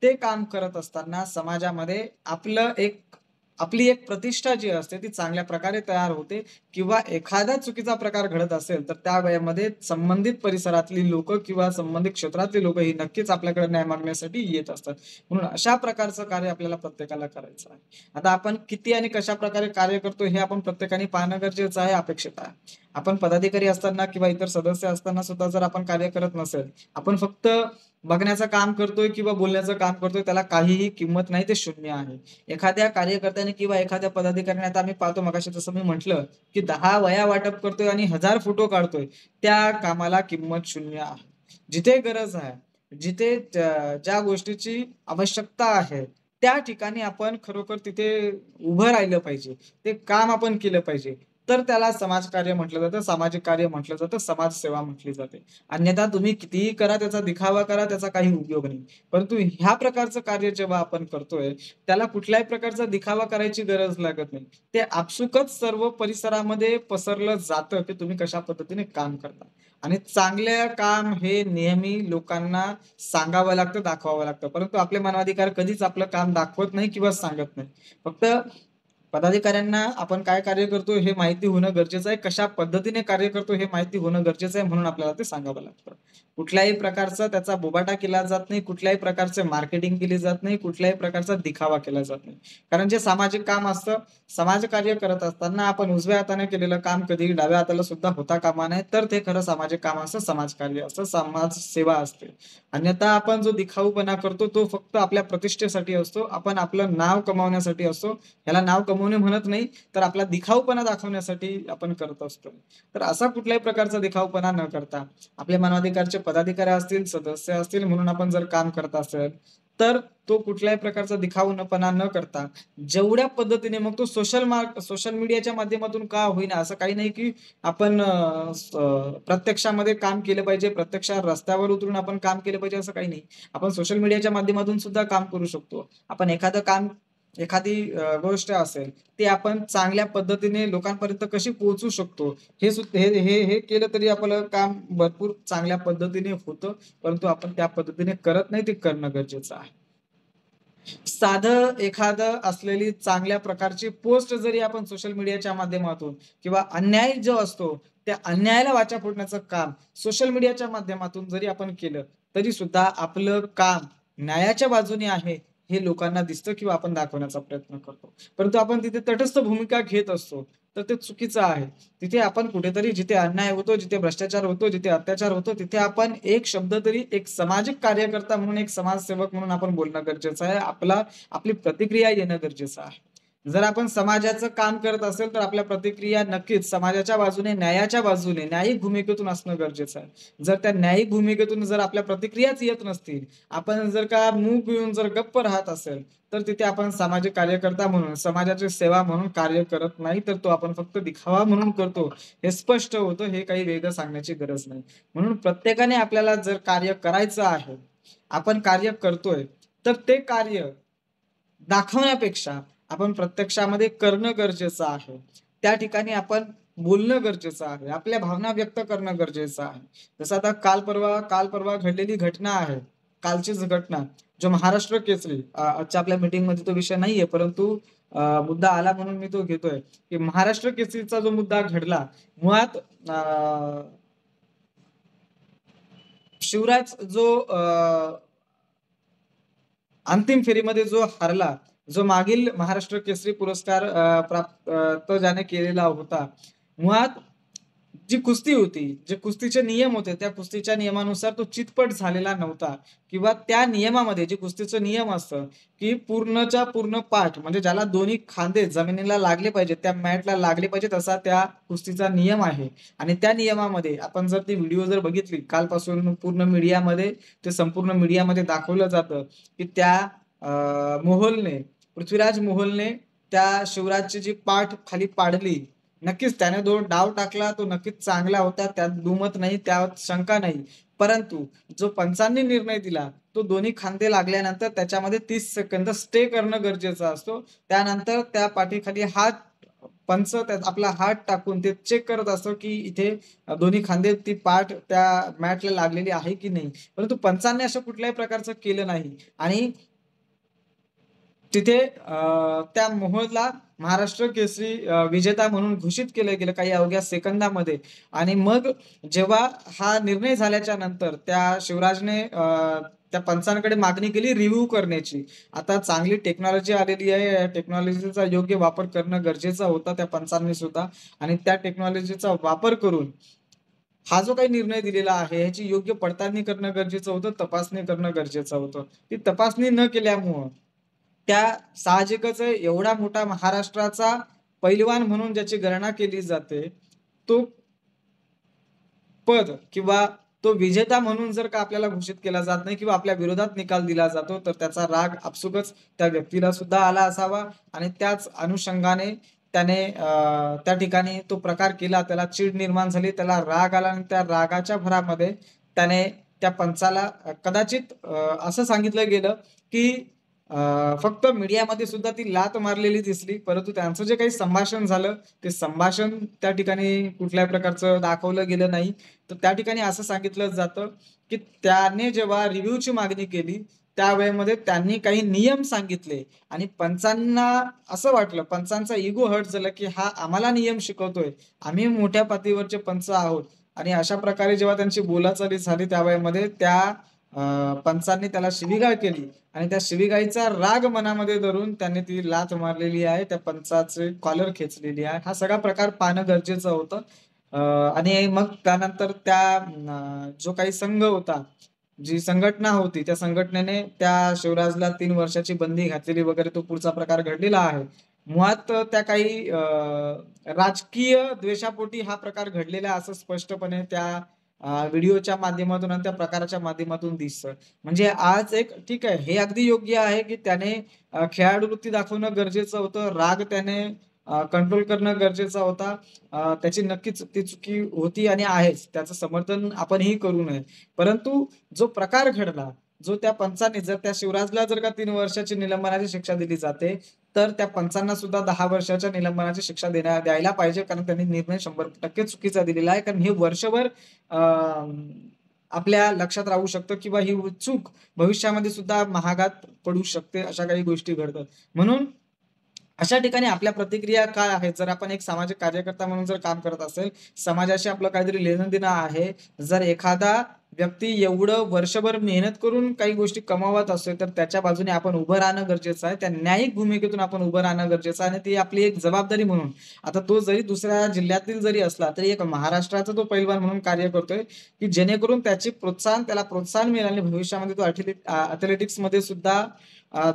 ते काम करत असताना समाजामध्ये आपली एक प्रतिष्ठा जी असते ती चांगल्या प्रकारे तयार होते किंवा एखादा चुकीचा प्रकार घडत असेल तर त्या वेळेमध्ये संबंधित परिसरातली लोक किंवा संबंधित क्षेत्रातली लोक ही नक्कीच आपल्याकडे न्याय मागण्यासाठी येत असतात. म्हणून अशा प्रकारचं कार्य आपल्याला प्रत्येकाला करायचं आहे. आता आपण किती आणि कशा प्रकारे कार्य करतो हे आपण प्रत्येकाने पाहणं गरजेचं आहे, अपेक्षित आहे. आपण पदाधिकारी असताना किंवा इतर सदस्य असताना सुद्धा जर आपण कार्य करत नसेल, आपण फक्त बघण्याचं काम करतोय किंवा बोलण्याचं काम करतोय, त्याला काहीही किंमत नाही, ते शून्य आहे. एखाद्या कार्यकर्त्याने किंवा एखाद्या पदाधिकाऱ्याने, आता आम्ही पाहतो मगाशी जसं मी म्हटलं की 10 वह्या वाटप करतोय आणि 1000 फोटो काढतोय, त्या कामाला किंमत शून्य आहे. जिथे गरज आहे, जिथे ज्या गोष्टीची आवश्यकता आहे त्या ठिकाणी आपण खरोखर तिथे उभं राहिलं पाहिजे, ते काम आपण केलं पाहिजे. तर त्याला समाजकार्य म्हटलं जातं, सामाजिक कार्य म्हटलं जातं, समाजसेवा म्हटली जाते. अन्यथा तुम्ही कितीही करा, त्याचा दिखावा करा, त्याचा काही उपयोग नाही. परंतु ह्या प्रकारचं कार्य जेव्हा आपण करतोय त्याला कुठल्याही प्रकारचा दिखावा करायची गरज लागत नाही. ते आपसुकच सर्व परिसरामध्ये पसरलं जातं की तुम्ही कशा पद्धतीने काम करता. आणि चांगलं काम हे नेहमी लोकांना सांगावं लागतं, दाखवावं लागतं. परंतु आपले मानवाधिकार कधीच आपलं काम दाखवत नाही किंवा सांगत नाही. फक्त पदाधिकाऱ्यांना आपण काय कार्य करतो हे माहिती होणं गरजेचं आहे. कशा पद्धतीने कार्य करतो हे माहिती होणं गरजेचं आहे, म्हणून आपल्याला ते सांगावं लागतं. कुठल्याही प्रकारचा त्याचा बोबाटा केला जात नाही, कुठल्याही प्रकारचे मार्केटिंग केली जात नाही, कुठल्याही प्रकारचा दिखावा केला जात नाही. कारण जे सामाजिक काम असतं, समाजकार्य करत असताना आपण उजव्या हाताने केलेलं काम कधीही डाव्या हाताला सुद्धा होता कामा नये. तर ते खरं सामाजिक काम असतं, समाजकार्य असतं, समाजसेवा असते. अन्यथा आपण जो दिखाऊपणा करतो तो फक्त आपल्या प्रतिष्ठेसाठी असतो. आपण आपलं नाव कमावण्यासाठी असतो. ह्याला नाव कमवणे म्हणत नाही, तर आपला दिखाऊपणा दाखवण्यासाठी आपण करत असतो. तर असा कुठल्याही प्रकारचा दिखाऊपणा न करता आपले मानवाधिकारचे पदाधिकारी असतील, सदस्य असतील म्हणून आपण जर काम करत असेल, तर तो कुठल्याही प्रकारचा दिखाऊपणा न करता जेवढ्या पद्धतीने, मग तो सोशल मीडियाच्या माध्यमातून का होईना, असं काही नाही की आपण प्रत्यक्षामध्ये काम केलं पाहिजे, प्रत्यक्ष रस्त्यावर उतरून आपण काम केलं पाहिजे असं काही नाही. आपण सोशल मीडियाच्या माध्यमातून सुद्धा काम करू शकतो. आपण एखादी गोष्ट असेल ती आपण चांगल्या पद्धतीने लोकांपर्यंत कशी पोहोचू शकतो हे केलं तरी आपलं काम भरपूर चांगल्या पद्धतीने होतं. परंतु आपण त्या पद्धतीने करत नाही, ते करणं गरजेचं आहे. साधं एखादं असलेली चांगल्या प्रकारची पोस्ट जरी आपण सोशल मीडियाच्या माध्यमातून किंवा अन्याय जो असतो त्या अन्यायाला वाचा फोडण्याचं काम सोशल मीडियाच्या माध्यमातून जरी आपण केलं तरी सुद्धा आपलं काम न्यायाच्या बाजूने आहे हे लोकांना दिसतं किंवा आपण दाखवण्याचा प्रयत्न करतो. परंतु आपण तिथे तटस्थ भूमिका घेत असतो तर ते चुकीचं आहे. तिथे आपण कुठेतरी जिथे अन्याय होतो, जिथे भ्रष्टाचार होतो, जिथे अत्याचार होतो, तिथे आपण एक शब्द तरी एक सामाजिक कार्यकर्ता म्हणून, एक समाजसेवक म्हणून आपण बोलणं गरजेचं आहे. आपली प्रतिक्रिया येणं गरजेचं आहे. जर आपण समाजाचं काम करत असेल तर आपल्या प्रतिक्रिया नक्कीच समाजाच्या बाजूने, न्यायाच्या बाजूने, न्यायिक भूमिकेतून असणं गरजेचं आहे. जर त्या न्यायिक भूमिकेतून जर आपल्या प्रतिक्रियाच येत नसतील, आपण जर का मूग पिऊन जर गप्प राहत असेल, तर तिथे आपण सामाजिक कार्यकर्ता म्हणून, समाजाची सेवा म्हणून कार्य करत नाही, तर तो आपण फक्त दिखावा म्हणून करतो. हे स्पष्ट होतं. हे काही वेगळं सांगण्याची गरज नाही. म्हणून प्रत्येकाने आपल्याला जर कार्य करायचं आहे, आपण कार्य करतोय, तर ते कार्य दाखवण्यापेक्षा आपण प्रत्यक्षामध्ये करणं गरजेचं आहे. त्या ठिकाणी आपण बोलणं गरजेचं आहे. आपल्या भावना व्यक्त करणं गरजेचं आहे. जसं आता काल परवा घडलेली घटना आहे. कालचीच घटना जो महाराष्ट्र केसरी, आजच्या आपल्या मीटिंगमध्ये तो विषय नाहीये, परंतु मुद्दा आला म्हणून मी तो घेतोय, की महाराष्ट्र केसरीचा जो मुद्दा घडला, मुळात शिवराज जो अंतिम फेरीमध्ये जो हरला, जो मागील महाराष्ट्र केसरी पुरस्कार प्राप्त ज्याने केलेला होता. मुळात जी कुस्ती होती, जे कुस्तीचे नियम होते, त्या कुस्तीच्या नियमानुसार तो चितपट झालेला नव्हता किंवा त्या नियमामध्ये जे कुस्तीचं नियम असतं, की पूर्णच्या पूर्ण पाठ म्हणजे ज्याला दोन्ही खांदे जमिनीला लागले पाहिजेत, त्या मॅटला लागले पाहिजेत असा त्या कुस्तीचा नियम आहे. आणि त्या नियमामध्ये आपण जर ती व्हिडिओ जर बघितली कालपासून पूर्ण मीडियामध्ये ते संपूर्ण मीडियामध्ये दाखवलं जातं, की त्या मोहोलने, पृथ्वीराज मोहोलने त्या शिवराजची जी पाठ खाली पाडली. नक्कीच त्याने जो डाव टाकला तो नक्कीच चांगला होता. त्यात दुमत नाही, त्यात शंका नाही. परंतु जो पंचांनी निर्णय दिला, तो दोन्ही खांदे लागल्यानंतर त्याच्यामध्ये 30 सेकंद स्टे करणं गरजेचं असतो. त्यानंतर त्या पाठीखाली पंच त्यात आपला हात टाकून ते चेक करत असतो, की इथे दोन्ही खांदे ती पाठ त्या मॅटला लागलेली आहे की नाही. परंतु पंचांनी असं कुठल्याही प्रकारचं केलं नाही आणि तिथे त्या मोहोळला महाराष्ट्र केसरी विजेता म्हणून घोषित केलं गेलं काही अवघ्या सेकंदामध्ये. आणि मग जेव्हा हा निर्णय झाल्याच्या नंतर त्या शिवराजने त्या पंचांकडे मागणी केली रिव्ह्यू करण्याची. आता चांगली टेक्नॉलॉजी आलेली आहे. या टेक्नॉलॉजीचा योग्य वापर करणं गरजेचं होतं त्या पंचांनी सुद्धा. आणि त्या टेक्नॉलॉजीचा वापर करून हा जो काही निर्णय दिलेला आहे, ह्याची योग्य पडताळणी करणं गरजेचं होतं, तपासणी करणं गरजेचं होतं. ती तपासणी न केल्यामुळं त्या साहजिकच आहे एवढा मोठा महाराष्ट्राचा पैलवान म्हणून ज्याची गणना केली जाते, तो पद किंवा तो विजेता म्हणून जर का आपल्याला घोषित केला जात नाही किंवा आपल्या विरोधात निकाल दिला जातो, तर त्याचा राग आपसुकच त्या व्यक्तीला सुद्धा आला असावा आणि त्याच अनुषंगाने त्याने त्या ठिकाणी तो प्रकार केला. त्याला चीड निर्माण झाली, त्याला राग आला आणि त्या रागाच्या भरामध्ये त्याने त्या पंचाला कदाचित असं सांगितलं गेलं, की फक्त मीडियामध्ये सुद्धा ती लाथ मारलेली दिसली. परंतु त्यांचं जे काही संभाषण झालं, ते संभाषण त्या ठिकाणी कुठल्याही प्रकारचं दाखवलं गेलं नाही. तर त्या ठिकाणी असं सांगितलं जातं, की त्याने जेव्हा रिव्ह्यूची मागणी केली, त्यावेळेमध्ये त्यांनी काही नियम सांगितले आणि पंचांना असं वाटलं, पंचांचा इगो हर्ट झाला, की हा आम्हाला नियम शिकवतोय. आम्ही मोठ्या पातळीवरचे पंच आहोत. आणि अशा प्रकारे जेव्हा त्यांची बोलाचाली झाली त्यावेळेमध्ये त्या पंचांनी त्याला शिवीगाळ केली आणि त्या शिवीगाळीचा राग मनामध्ये धरून त्यांनी ती लाथ मारलेली आहे. त्या पंचाचे कॉलर खेचलेली आहे. हा सगळा प्रकार पाहणं गरजेचं होतं. आणि मग त्यानंतर जो काही संघ होता, जी संघटना होती, त्या संघटनेने त्या शिवराजला 3 वर्षाची बंदी घातलेली वगैरे तो पुढचा प्रकार घडलेला आहे. मुळात त्या काही राजकीय द्वेषापोटी हा प्रकार घडलेला आहे असं स्पष्टपणे त्या व्हिडिओच्या माध्यमातून आणि त्या प्रकाराच्या माध्यमातून दिसतं. म्हणजे आज एक ठीक आहे, हे अगदी योग्य आहे, की त्याने खेळाडूवृत्ती दाखवणं गरजेचं होतं. राग त्याने कंट्रोल करणं गरजेचा होता. त्याची नक्कीच ती चुकी होती आणि आहेच. त्याचं समर्थन आपणही करू नये. परंतु जो प्रकार घडला, जो त्या पंचाने जर त्या शिवराजला जर का 3 वर्षाची निलंबनाची शिक्षा दिली जाते, तर त्या पंचांना सुद्धा 10 वर्षाच्या निलंबनाची शिक्षा द्यायला पाहिजे. कारण त्यांनी निर्णय 100% चुकीचा दिलेला आहे. कारण हे वर्षभर अ, आपल्या लक्षात राहू शकतं किंवा ही चूक भविष्यामध्ये सुद्धा महागात पडू शकते. अशा काही गोष्टी घडतात. म्हणून अशा ठिकाणी आपल्या प्रतिक्रिया काय आहेत? जर आपण एक सामाजिक कार्यकर्ता म्हणून जर काम करत असेल, समाजाशी आपलं काहीतरी लेणं-देणं आहे. जर एखादा व्यक्ती एवढं वर्षभर मेहनत करून काही गोष्टी कमावत असेल, तर त्याच्या बाजूने आपण उभं राहणं गरजेचं आहे. त्या न्यायिक भूमिकेतून आपण उभं राहणं गरजेचं आहे आणि ती आपली एक जबाबदारी म्हणून. आता तो जरी दुसऱ्या जिल्ह्यातील जरी असला, तरी एक महाराष्ट्राचा तो पैलवान म्हणून कार्य करतोय, की जेणेकरून त्याला प्रोत्साहन मिळेल आणि भविष्यामध्ये तो अथलेटिक्समध्ये सुद्धा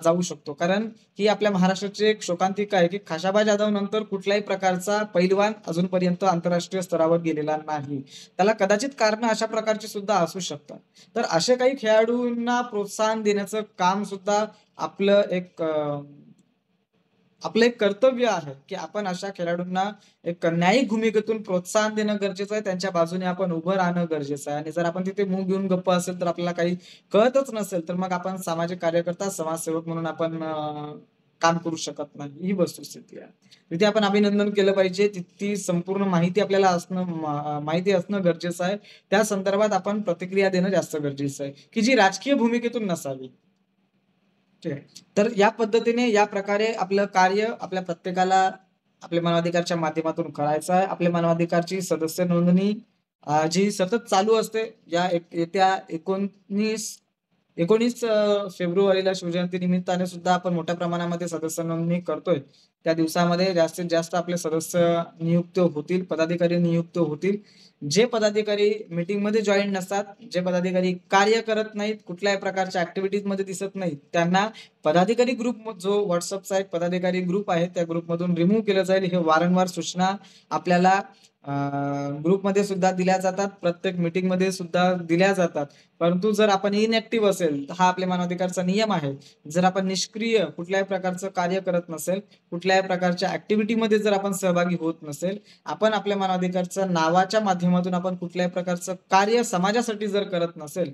जाऊ शकतो. कारण ही आपल्या महाराष्ट्राची एक शोकांतिका आहे, की खाशाबा जाधव नंतर कुठल्याही प्रकारचा पैलवान अजूनपर्यंत आंतरराष्ट्रीय स्तरावर गेलेला नाही. त्याला कदाचित कारणं अशा प्रकारची सुद्धा असू शकतात. तर अशा काही खेळाडूंना प्रोत्साहन देण्याचं काम सुद्धा आपलं एक आपलं एक कर्तव्य आहे, की आपण अशा खेळाडूंना एक न्यायिक भूमिकेतून प्रोत्साहन देणं गरजेचं आहे. त्यांच्या बाजूने आपण उभं राहणं गरजेचं आहे. आणि जर आपण तिथे मूग घेऊन गप्प असेल, तर आपल्याला काही कळतच नसेल, तर मग आपण सामाजिक कार्यकर्ता, समाजसेवक म्हणून आपण काम करू शकत नाही. ही वस्तुस्थिती आहे. तिथे आपण अभिनंदन केलं पाहिजे. ती संपूर्ण माहिती आपल्याला माहिती असणं गरजेचं आहे. त्या संदर्भात आपण प्रतिक्रिया देणं जास्त गरजेचं आहे, की जी राजकीय भूमिकेतून नसावी. ठीक आहे. तर या पद्धतीने, या प्रकारे आपलं कार्य आपल्या प्रत्येकाला आपल्या मानवाधिकारच्या माध्यमातून करायचं आहे. आपल्या मानवाधिकारची सदस्य नोंदणी जी सतत चालू असते. येत्या 19 फेब्रुवारीला शिवजयंती निमित्ताने सुद्धा आपण मोठ्या प्रमाणामध्ये सदस्य नोंदणी करतोय. त्या दिवसामध्ये जास्तीत जास्त आपले सदस्य नियुक्त होतील, पदाधिकारी नियुक्त होतील. जे पदाधिकारी मीटिंगमध्ये जॉईन नसतात, जे पदाधिकारी कार्य करत नाहीत, कुठल्याही प्रकारच्या ऍक्टिव्हिटीजमध्ये दिसत नाहीत, त्यांना पदाधिकारी ग्रुप जो व्हॉट्सअपचा एक पदाधिकारी ग्रुप आहे त्या ग्रुपमधून रिमूव्ह केलं जाईल. हे वारंवार सूचना आपल्याला ग्रुपमध्ये सुद्धा दिल्या जातात, प्रत्येक मीटिंगमध्ये सुद्धा दिल्या जातात. परंतु जर आपण इनएक्टिव्ह असेल, हा आपल्या मानवाधिकारचा नियम आहे. जर आपण निष्क्रिय कुठल्याही प्रकारचं कार्य करत नसेल, कुठल्याही प्रकारच्या ऍक्टिव्हिटीमध्ये जर आपण सहभागी होत नसेल, आपण आपल्या मानवाधिकारच्या नावाच्या माध्यमातून आपण कुठल्याही प्रकारचं कार्य समाजासाठी जर करत नसेल,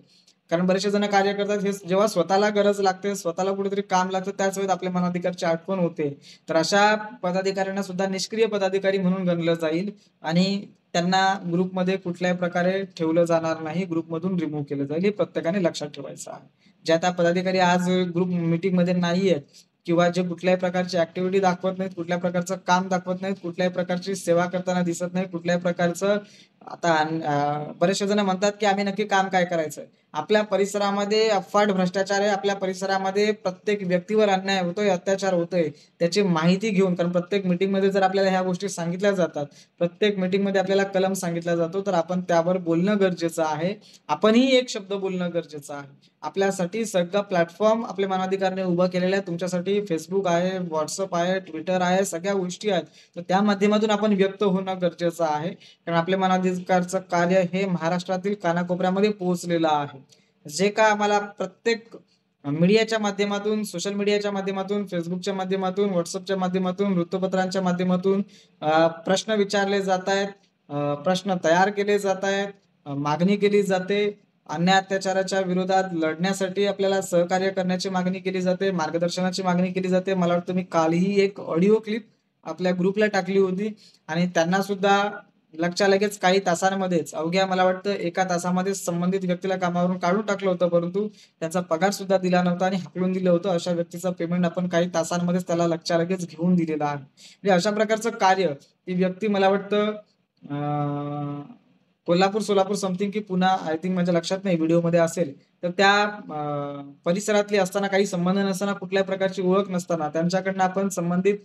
कारण बरेचसे जण कार्य करतात हे जेव्हा स्वतःला गरज लागते, स्वतःला कुठेतरी काम लागतं, त्याच वेळेस आपल्या मानवाधिकारची आठवण होते. तर अशा पदाधिकाऱ्यांना सुद्धा निष्क्रिय पदाधिकारी म्हणून गणलं जाईल आणि त्यांना ग्रुपमध्ये कुठल्याही प्रकारे ठेवलं जाणार नाही, ग्रुपमधून रिमूव्ह केलं जाईल. हे प्रत्येकाने लक्षात ठेवायचं आहे. जे आता पदाधिकारी आज ग्रुप मीटिंगमध्ये नाहीयेत किंवा जे कुठल्याही प्रकारची ऍक्टिव्हिटी दाखवत नाहीत, कुठल्याही प्रकारचं काम दाखवत नाहीत, कुठल्याही प्रकारची सेवा करताना दिसत नाही, कुठल्याही प्रकारचं आता बरेचसे जण म्हणतात की आम्ही नक्की काम काय करायचं. आपल्या परिसरामध्ये अफाट भ्रष्टाचार आहे, आपल्या परिसरामध्ये प्रत्येक व्यक्तीवर अन्याय होतोय, अत्याचार होतोय, त्याची माहिती घेऊन, कारण प्रत्येक मीटिंगमध्ये जर आपल्याला ह्या गोष्टी सांगितल्या जातात, प्रत्येक मीटिंगमध्ये आपल्याला कलम सांगितला जातो, तर आपण त्यावर बोलणं गरजेचं आहे. आपणही एक शब्द बोलणं गरजेचं आहे. आपल्यासाठी सगळं प्लॅटफॉर्म आपल्या मानवाधिकाराने उभा केलेला आहे. तुमच्यासाठी फेसबुक आहे, व्हॉट्सअप आहे, ट्विटर आहे, सगळ्या गोष्टी आहेत. तर त्या माध्यमातून आपण व्यक्त होणं गरजेचं आहे. कारण आपल्या मानवाधिकारचं कार्य हे महाराष्ट्रातील कानाकोपऱ्यामध्ये पोहोचलेलं आहे. जे काय आम्हाला प्रत्येक मीडियाच्या माध्यमातून, सोशल मीडियाच्या माध्यमातून, फेसबुकच्या माध्यमातून, व्हॉट्सअपच्या माध्यमातून, वृत्तपत्रांच्या माध्यमातून प्रश्न विचारले जात आहेत, प्रश्न तयार केले जात आहेत, मागणी केली जाते. अन्याय अत्याचाराच्या विरोधात लढण्यासाठी आपल्याला सहकार्य करण्याची मागणी केली जाते, मार्गदर्शनाची मागणी केली जाते. मला वाटतं मी कालही एक ऑडिओ क्लिप आपल्या ग्रुपला टाकली होती आणि त्यांना सुद्धा लगेच काही तासांमध्येच, अवघ्या मला वाटतं 1 तासामध्येच संबंधित व्यक्तीला कामावरून काढून टाकलं होतं, परंतु त्याचा पगार सुद्धा दिला नव्हता आणि हाकलून दिलं होतं. अशा व्यक्तीचं पेमेंट आपण काही तासांमध्येच त्याला लगेच घेऊन दिलेलं आहे. म्हणजे अशा प्रकारचं कार्य ती व्यक्ती मला वाटतं कोल्हापूर, सोलापूर समथिंग की पुन्हा, आय थिंक माझ्या लक्षात नाही, व्हिडिओमध्ये असेल. तर त्या परिसरातली असताना, काही संबंध नसताना, कुठल्याही प्रकारची ओळख नसताना त्यांच्याकडनं आपण संबंधित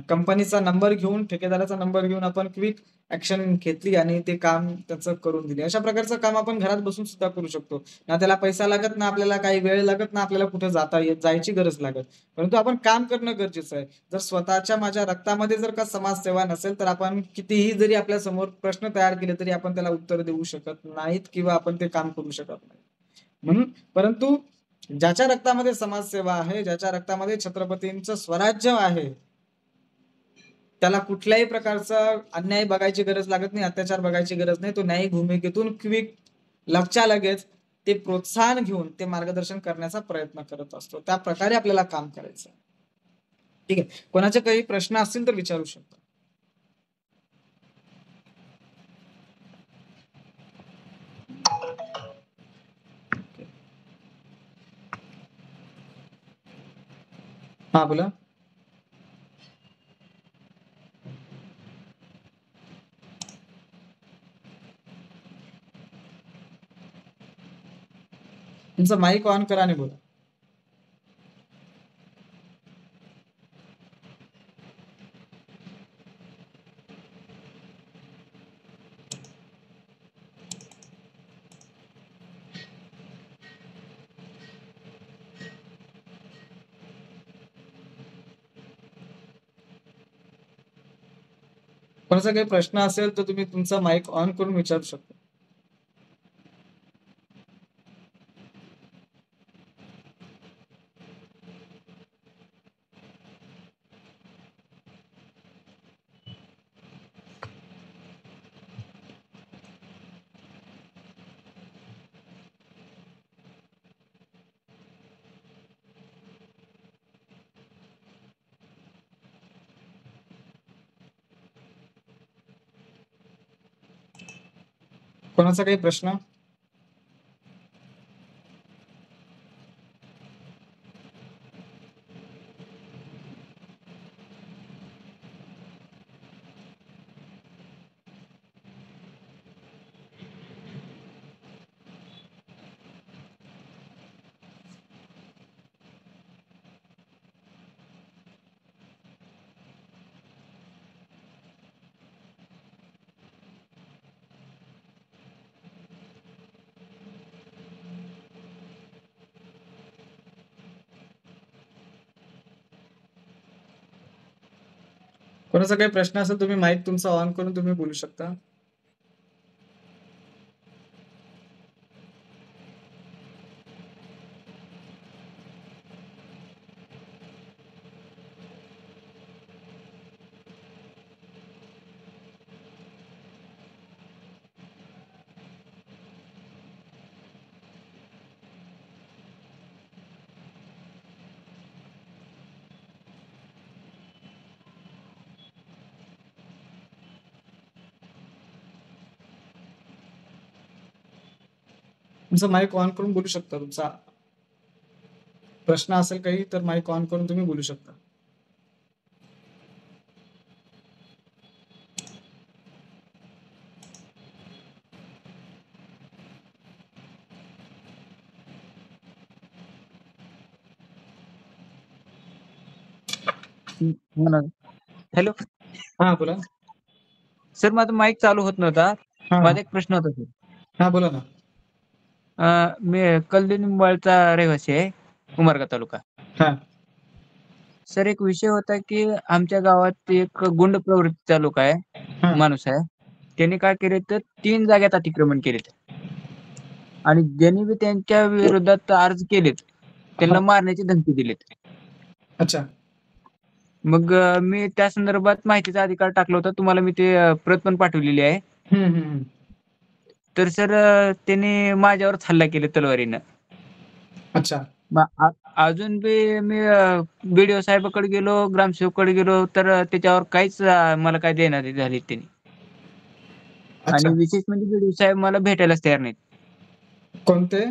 कंपनीचा नंबर घेऊन, ठेकेदाराचा नंबर घेऊन आपण क्विक ऍक्शन घेतली आणि ते काम त्याचं करून दिले. अशा प्रकारचं काम आपण घरात बसून सुद्धा करू शकतो. ना त्याला पैसा लागत, ना आपल्याला काही वेळ लागत, ना आपल्याला कुठे जायची गरज लागत. परंतु आपण काम करणं गरजेचं आहे. जर स्वतःच्या माझ्या रक्तामध्ये जर का समाजसेवा नसेल, तर आपण कितीही जरी आपल्या समोर प्रश्न तयार केले तरी आपण त्याला उत्तर देऊ शकत नाहीत किंवा आपण ते काम करू शकत नाही. म्हणून परंतु ज्याच्या रक्तामध्ये समाजसेवा आहे, ज्याच्या रक्तामध्ये छत्रपतींचं स्वराज्य आहे, त्याला कुठल्याही प्रकारचा अन्याय बघायची गरज लागत नाही, अत्याचार बघायची गरज नाही. तो न्यायिक भूमिकेतून क्विक लगेच ते प्रोत्साहन घेऊन ते मार्गदर्शन करण्याचा प्रयत्न करत असतो. त्या प्रकारे आपल्याला काम करायचं. ठीक आहे. कोणाचे काही प्रश्न असतील तर विचारू शकता. हा, बोला. तुमचा माईक ऑन करा आणि बोला. कोणाचा काही प्रश्न असेल तर तुम्ही तुमचा माईक ऑन करून विचारू शकता. कोणाचा काही प्रश्न? कोणाचा काही प्रश्न असेल तुम्ही माईक तुमचा ऑन करून तुम्ही बोलू शकता. तुमचा माईक ऑन करून बोलू शकता. तुमचा प्रश्न असेल काही तर माईक ऑन करून तुम्ही बोलू शकता. हॅलो हा बोला. सर, माझा माईक चालू होत नव्हता. हा माझा एक प्रश्न होता सर. हा बोला ना. मी कलदी-निंबाळचा रहिवासी आहे, उमरगा तालुका. हा सर, एक विषय होता की आमच्या गावात एक गुंड प्रवृत्तीचा लोक आहे, हा माणूस आहे. त्यांनी काय केले तर 3 जागेत अतिक्रमण केलेत आणि ज्यांनी बी त्यांच्या विरोधात अर्ज केलेत त्यांना मारण्याची धमकी दिलीत. अच्छा. मग मी त्या संदर्भात माहितीचा अधिकार टाकला होता. तुम्हाला मी ते प्रत पण पाठवलेली आहे. हम्म. तर सर, त्यांनी माझ्यावरच हल्ला केला तलवारीनं. अच्छा. मग अजून बी मी BDO साहेबाकडे गेलो, ग्रामसेवककडे गेलो, तर त्याच्यावर काहीच मला काय देण्यात झालीत त्यांनी. अच्छा. आणि विशेष म्हणजे BDO साहेब मला भेटायलाच तयार नाहीत. कोणते?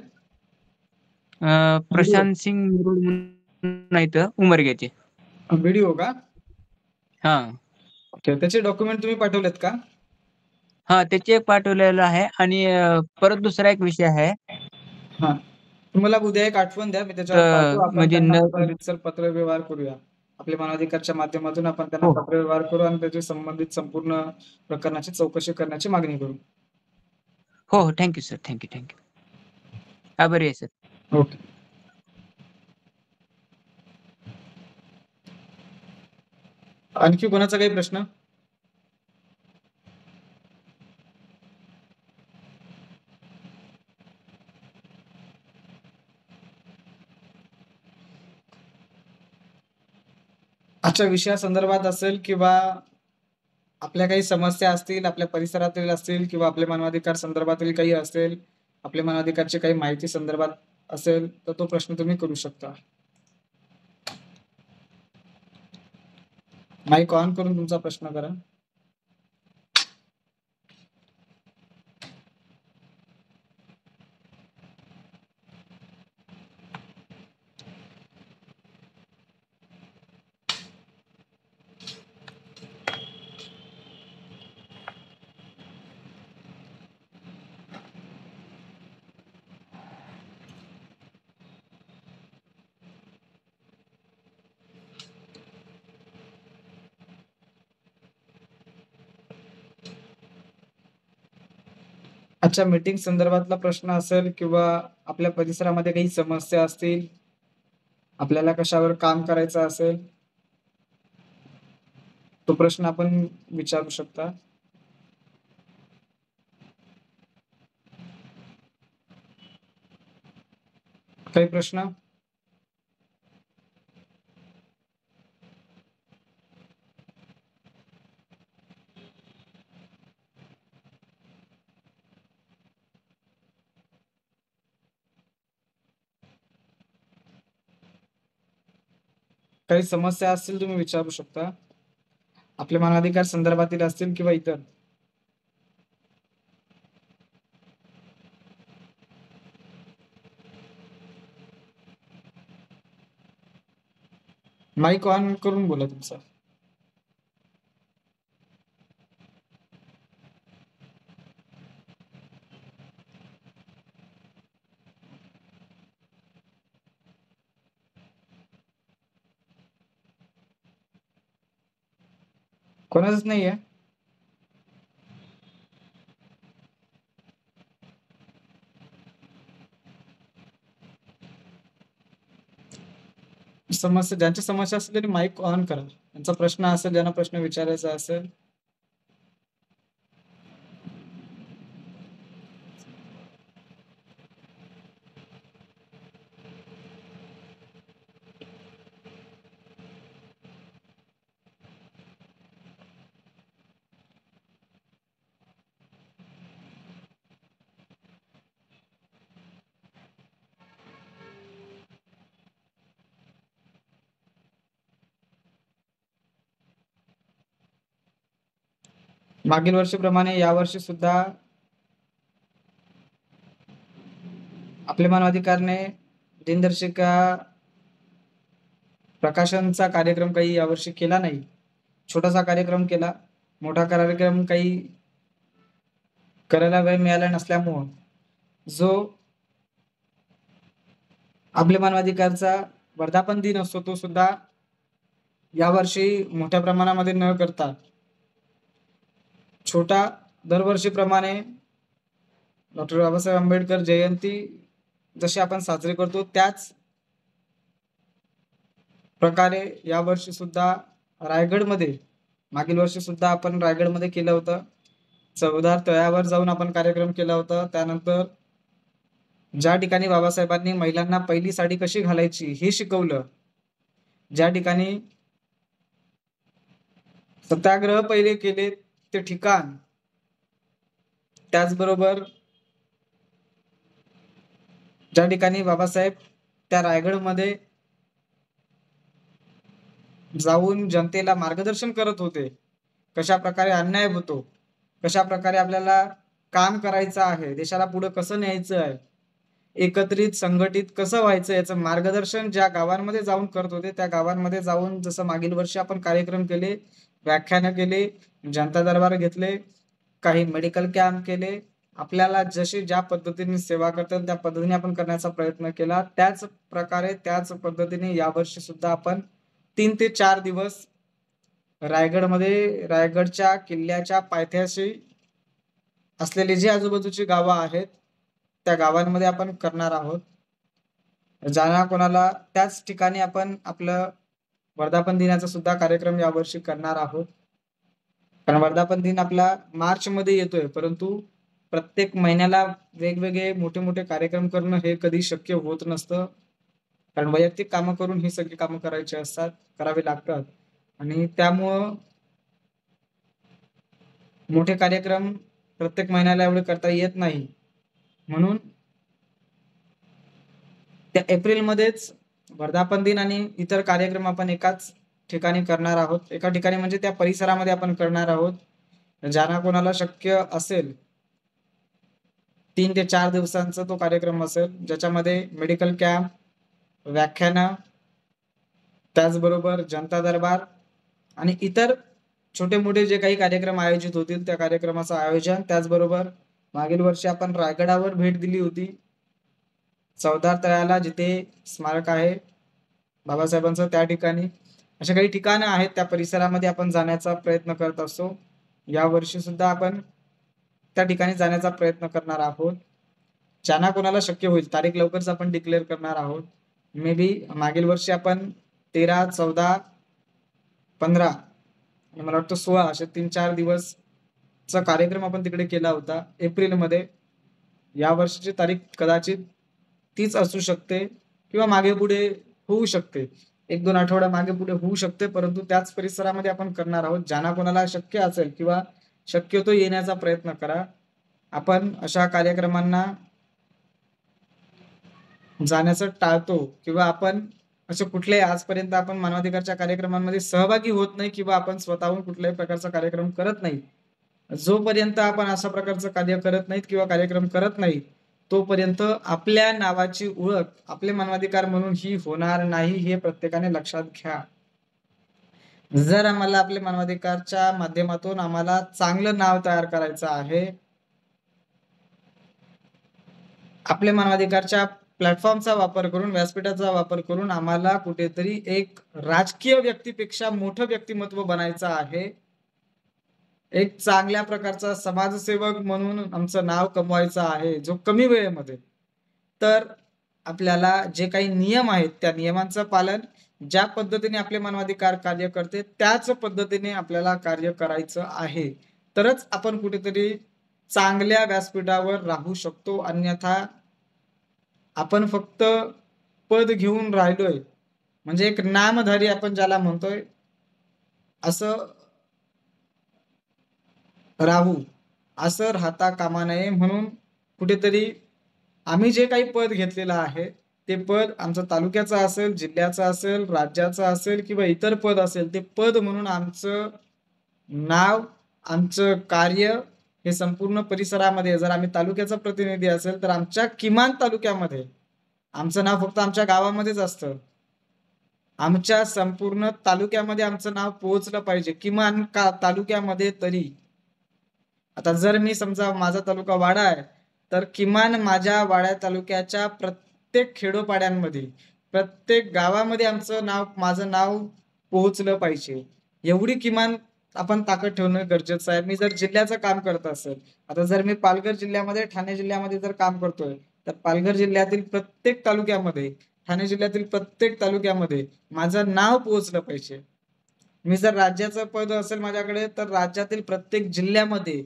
प्रशांत सिंग मुरुड म्हणून आहेत उमरग्याचे. व्हिडिओ का? हा ओके. त्याचे डॉक्युमेंट तुम्ही पाठवलेत का? हा त्याचे एक पाठवलेलं आहे. आणि परत दुसरा एक विषय आहे. हा. तुम्हाला उद्या एक आठवण द्या, मी त्याच्यावर तर पाहतो. आपण म्हणजे त्यांना रीतसर पत्रव्यवहार करूया. आपल्या मानवाधिकारच्या माध्यमातून आपण त्यांना हो पत्रव्यवहार करू आणि त्याची संबंधित संपूर्ण प्रकरणाची चौकशी करण्याची मागणी करू. हो हो थँक्यू सर. थँक्यू. आभारी आहे सर. ओके. आणखी कोणाचा काही प्रश्न? आजच्या विषयासंदर्भात असेल किंवा आपल्या काही समस्या असतील, आपल्या परिसरातील असतील किंवा आपल्या मानवाधिकार संदर्भातील काही असेल, आपल्या मानवाधिकारची काही माहिती संदर्भात असेल, तर तो प्रश्न तुम्ही करू शकता. माईक ऑन करून तुमचा प्रश्न करा. आजच्या मीटिंग संदर्भातला प्रश्न असेल किंवा आपल्या परिसरामध्ये काही समस्या असतील, आपल्याला कशावर काम करायचं असेल, तो प्रश्न आपण विचारू शकता. काही प्रश्न? काही समस्या असतील तुम्ही विचारू शकता. आपल्या मानवाधिकार संदर्भातील असतील किंवा इतर. माईक ऑन करून बोला तुमचा. कोणाचंच नाहीये? समस्या ज्यांची समस्या असेल त्यांनी माईक ऑन करा. यांचा प्रश्न असेल, ज्यांना प्रश्न विचारायचा असेल. मागील वर्षीप्रमाणे यावर्षी सुद्धा आपले मानवाधिकारने दिनदर्शिका प्रकाशनचा कार्यक्रम काही यावर्षी केला नाही. छोटासा कार्यक्रम केला. मोठा कार्यक्रम काही करायला वेळ मिळाला नसल्यामुळं जो आपले मानवाधिकारचा वर्धापन दिन असतो तो सुद्धा यावर्षी मोठ्या प्रमाणामध्ये न करता छोटा दरवर्षीप्रमाणे डॉक्टर बाबासाहेब आंबेडकर जयंती जशी आपण साजरी करतो त्याच प्रकारे यावर्षी सुद्धा रायगडमध्ये, मागील वर्षी सुद्धा आपण रायगडमध्ये केलं होतं. चवदार तळ्यावर जाऊन आपण कार्यक्रम केला होता. त्यानंतर ज्या ठिकाणी बाबासाहेबांनी महिलांना पहिली साडी कशी घालायची हे शिकवलं, ज्या ठिकाणी सत्याग्रह पहिले केले ते ठिकाण, त्याचबरोबर ज्या ठिकाणी बाबासाहेब त्या रायगडमध्ये जाऊन जनतेला मार्गदर्शन करत होते, कशा प्रकारे अन्याय होतो, कशा प्रकारे आपल्याला काम करायचं आहे, देशाला पुढे कसं न्यायचं आहे, एकत्रित संघटित कसं व्हायचं याचं मार्गदर्शन ज्या गावांमध्ये जाऊन करत होते त्या गावांमध्ये जाऊन, जसं मागील वर्षी आपण कार्यक्रम केले, व्याख्यानं केले, जनता दरबार घेतले, काही मेडिकल कॅम्प केले, आपल्याला जशी ज्या पद्धतीने सेवा करतात त्या पद्धतीने आपण करण्याचा प्रयत्न केला. त्याच प्रकारे त्याच पद्धतीने यावर्षी सुद्धा आपण 3 ते 4 दिवस रायगडमध्ये, रायगडच्या किल्ल्याच्या पायथ्याशी असलेली जी आजूबाजूची गावं आहेत त्या गावांमध्ये आपण करणार आहोत. ज्यांना कोणाला त्याच ठिकाणी आपण आपलं वर्धापन दिनाचा सुद्धा कार्यक्रम यावर्षी करणार आहोत. कारण वर्धापन दिन आपला मार्च मध्ये येतोय, परंतु प्रत्येक महिन्याला वेगवेगळे मोठे मोठे कार्यक्रम करणं हे कधी शक्य होत नसतं. कारण वैयक्तिक कामं करून ही सगळी कामं करायची असतात, करावी लागतात आणि त्यामुळं मोठे कार्यक्रम प्रत्येक महिन्याला एवढे करता येत नाही. म्हणून त्या एप्रिलमध्येच वर्धापन दिन आणि इतर कार्यक्रम आपण एकाच ठिकाणी करणार आहोत. एका ठिकाणी म्हणजे त्या परिसरामध्ये आपण करणार आहोत. ज्यांना कोणाला शक्य असेल 3 ते 4 दिवसांचा तो कार्यक्रम असेल, ज्याच्यामध्ये मेडिकल कॅम्प, व्याख्यानं, त्याचबरोबर जनता दरबार आणि इतर छोटे मोठे जे काही कार्यक्रम आयोजित होतील त्या कार्यक्रमाचं आयोजन. त्याचबरोबर मागील वर्षी आपण रायगडावर भेट दिली होती, चवदार तळ्याला जिथे स्मारक आहे बाबासाहेबांचं, त्या ठिकाणी अशा काही ठिकाणं आहेत त्या परिसरामध्ये आपण जाण्याचा प्रयत्न करत असतो. यावर्षी सुद्धा आपण त्या ठिकाणी जाण्याचा प्रयत्न करणार आहोत. ज्यांना कोणाला शक्य होईल तारीख लवकरच आपण डिक्लेअर करणार आहोत. मे बी मागील वर्षी आपण 13, 14, 15 आणि मला वाटतं 16 असे 3-4 दिवसचा कार्यक्रम आपण तिकडे केला होता एप्रिलमध्ये. या वर्षीची तारीख कदाचित तीच असू शकते किंवा मागे पुढे होऊ शकते, 1-2 आठवडा मागे पुढे होऊ शकते, परंतु त्याच परिसरामध्ये आपण करणार आहोत. ज्यांना कोणाला शक्य असेल किंवा शक्यतो येण्याचा प्रयत्न करा. आपण अशा कार्यक्रमांना जाण्याचं टाळतो किंवा आपण असे कुठल्याही आजपर्यंत आपण मानवाधिकारच्या कार्यक्रमांमध्ये सहभागी होत नाही किंवा आपण स्वतःहून कुठल्याही प्रकारचा कार्यक्रम करत नाही. जोपर्यंत आपण अशा प्रकारचं कार्य करत नाहीत किंवा कार्यक्रम करत नाही तोपर्यंत आपल्या नावाची ओळख आपले मानवाधिकार म्हणून ही होणार नाही, हे प्रत्येकाने लक्षात घ्या. जर आम्हाला आपले मानवाधिकारच्या माध्यमातून आम्हाला चांगलं नाव तयार करायचं आहे, आपल्या मानवाधिकारच्या प्लॅटफॉर्मचा वापर करून, व्यासपीठाचा वापर करून आम्हाला कुठेतरी एक राजकीय व्यक्तीपेक्षा मोठं व्यक्तिमत्व बनायचं आहे, एक चांगल्या प्रकारचा समाजसेवक म्हणून आमचं नाव कमवायचं आहे जो कमी वेळेमध्ये. तर आपल्याला जे काही नियम आहेत त्या नियमांचं पालन ज्या पद्धतीने आपले मानवाधिकार कार्य करते त्याच पद्धतीने आपल्याला कार्य करायचं आहे, तरच आपण कुठेतरी चांगल्या व्यासपीठावर राहू शकतो. अन्यथा आपण फक्त पद घेऊन राहिलोय म्हणजे एक नामधारी आपण ज्याला म्हणतोय असं राहू, असं राहता कामा नये. म्हणून कुठेतरी आम्ही जे काही पद घेतलेलं आहे ते पद आमचं तालुक्याचं असेल, जिल्ह्याचं असेल, राज्याचं असेल किंवा इतर पद असेल, ते पद म्हणून आमचं नाव, आमचं कार्य हे संपूर्ण परिसरामध्ये, जर आम्ही तालुक्याचा प्रतिनिधी असेल तर आमच्या किमान तालुक्यामध्ये आमचं नाव फक्त आमच्या गावामध्येच असतं. आमच्या संपूर्ण तालुक्यामध्ये आमचं नाव पोहोचलं पाहिजे, किमान का तालुक्यामध्ये तरी. आता जर मी समजा माझा तालुका वाडा आहे, तर किमान माझ्या वाडा तालुक्याच्या प्रत्येक खेडोपाड्यांमध्ये, प्रत्येक गावामध्ये माझं नाव पोहोचलं पाहिजे. एवढी किमान आपण ताकद ठेवणं गरजेचं आहे. मी जर जिल्ह्याचं काम करत असेल, आता जर मी पालघर जिल्ह्यामध्ये, ठाणे जिल्ह्यामध्ये जर काम करतोय, तर पालघर जिल्ह्यातील प्रत्येक तालुक्यामध्ये, ठाणे जिल्ह्यातील प्रत्येक तालुक्यामध्ये माझं नाव पोहोचलं पाहिजे. मी जर राज्याचं पद असेल माझ्याकडे, तर राज्यातील प्रत्येक जिल्ह्यामध्ये,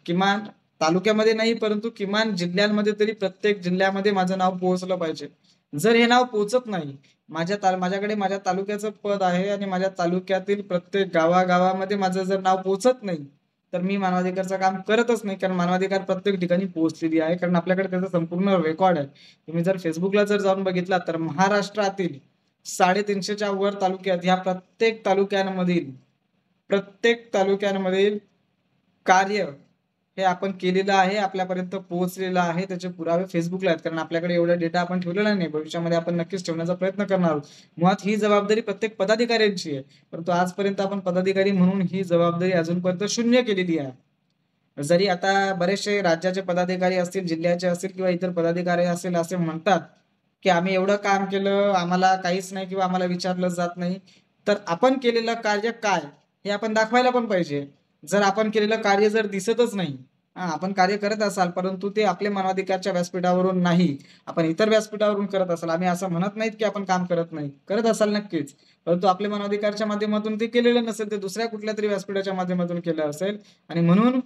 किमान तालुक्यामध्ये नाही परंतु किमान जिल्ह्यांमध्ये तरी प्रत्येक जिल्ह्यामध्ये माझं नाव पोहोचलं पाहिजे. जर हे नाव पोहोचत नाही, माझ्याकडे माझ्या तालुक्याचं पद आहे आणि माझ्या तालुक्यातील प्रत्येक गावागावामध्ये माझं जर नाव पोहोचत नाही, तर मी मानवाधिकारचं काम करतच नाही. कारण मानवाधिकार प्रत्येक ठिकाणी पोहोचलेली आहे, कारण आपल्याकडे त्याचा संपूर्ण रेकॉर्ड आहे. तुम्ही जर फेसबुकला जर जाऊन बघितला तर महाराष्ट्रातील 350च्या वर तालुक्यात, ह्या प्रत्येक तालुक्यांमधील कार्य हे आपण केलेलं आहे, आपल्यापर्यंत पोहोचलेलं आहे. त्याचे पुरावे फेसबुकला आहेत, कारण आपल्याकडे एवढा डेटा आपण ठेवलेला नाही. भविष्यामध्ये आपण नक्कीच ठेवण्याचा प्रयत्न करणार आहोत. मुळात ही जबाबदारी प्रत्येक पदाधिकाऱ्यांची आहे, परंतु आजपर्यंत आपण पदाधिकारी म्हणून ही जबाबदारी अजूनपर्यंत शून्य केलेली आहे. जरी आता बरेचसे राज्याचे पदाधिकारी असतील, जिल्ह्याचे असतील किंवा इतर पदाधिकारी असतील, असे म्हणतात की आम्ही एवढं काम केलं, आम्हाला काहीच नाही किंवा आम्हाला विचारलं जात नाही. तर आपण केलेलं कार्य काय हे आपण दाखवायला पण पाहिजे. जर आपण केलेलं कार्य जर दिसतच नाही, आपण कार्य करत असाल परंतु ते आपल्या मानवाधिकारच्या व्यासपीठावरून नाही, आपण इतर व्यासपीठावरून करत असाल, आम्ही असं म्हणत नाहीत की आपण काम करत नाही, करत असाल नक्कीच, परंतु आपल्या मानवाधिकारच्या माध्यमातून ते केलेलं नसेल, ते दुसऱ्या कुठल्या तरी व्यासपीठाच्या माध्यमातून केलं असेल आणि म्हणून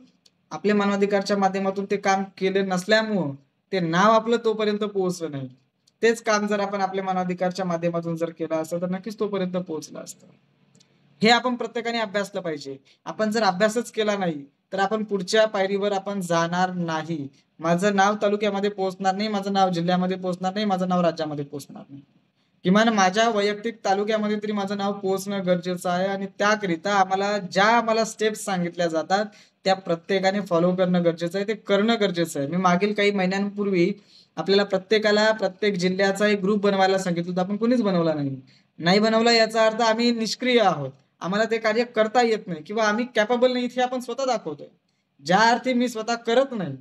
आपल्या मानवाधिकारच्या माध्यमातून ते काम केलं नसल्यामुळं ते नाव आपलं तोपर्यंत पोहोचलं नाही. तेच काम जर आपण आपल्या मानवाधिकारच्या माध्यमातून जर केलं असतं तर नक्कीच तोपर्यंत पोहोचलं असतं. हे आपण प्रत्येकाने अभ्यासलं पाहिजे. आपण जर अभ्यासच केला नाही तर आपण पुढच्या पायरीवर आपण जाणार नाही. माझं नाव तालुक्यामध्ये पोहोचणार नाही, माझं नाव जिल्ह्यामध्ये पोहोचणार नाही, माझं नाव राज्यामध्ये पोहोचणार नाही. किमान माझ्या वैयक्तिक तालुक्यामध्ये तरी माझं नाव पोहोचणं गरजेचं आहे आणि त्याकरिता आम्हाला स्टेप्स सांगितल्या जातात त्या प्रत्येकाने फॉलो करणं गरजेचं आहे, ते करणं गरजेचं आहे. मी मागील काही महिन्यांपूर्वी आपल्याला प्रत्येकाला प्रत्येक जिल्ह्याचा एक ग्रुप बनवायला सांगितलं होतं, आपण कोणीच बनवला नाही बनवला. याचा अर्थ आम्ही निष्क्रिय आहोत, आम्हाला ते कार्य करता येत नाही किंवा आम्ही कॅपेबल नाही, हे आपण स्वतः दाखवतोय. ज्या अर्थी मी स्वतः करत नाही,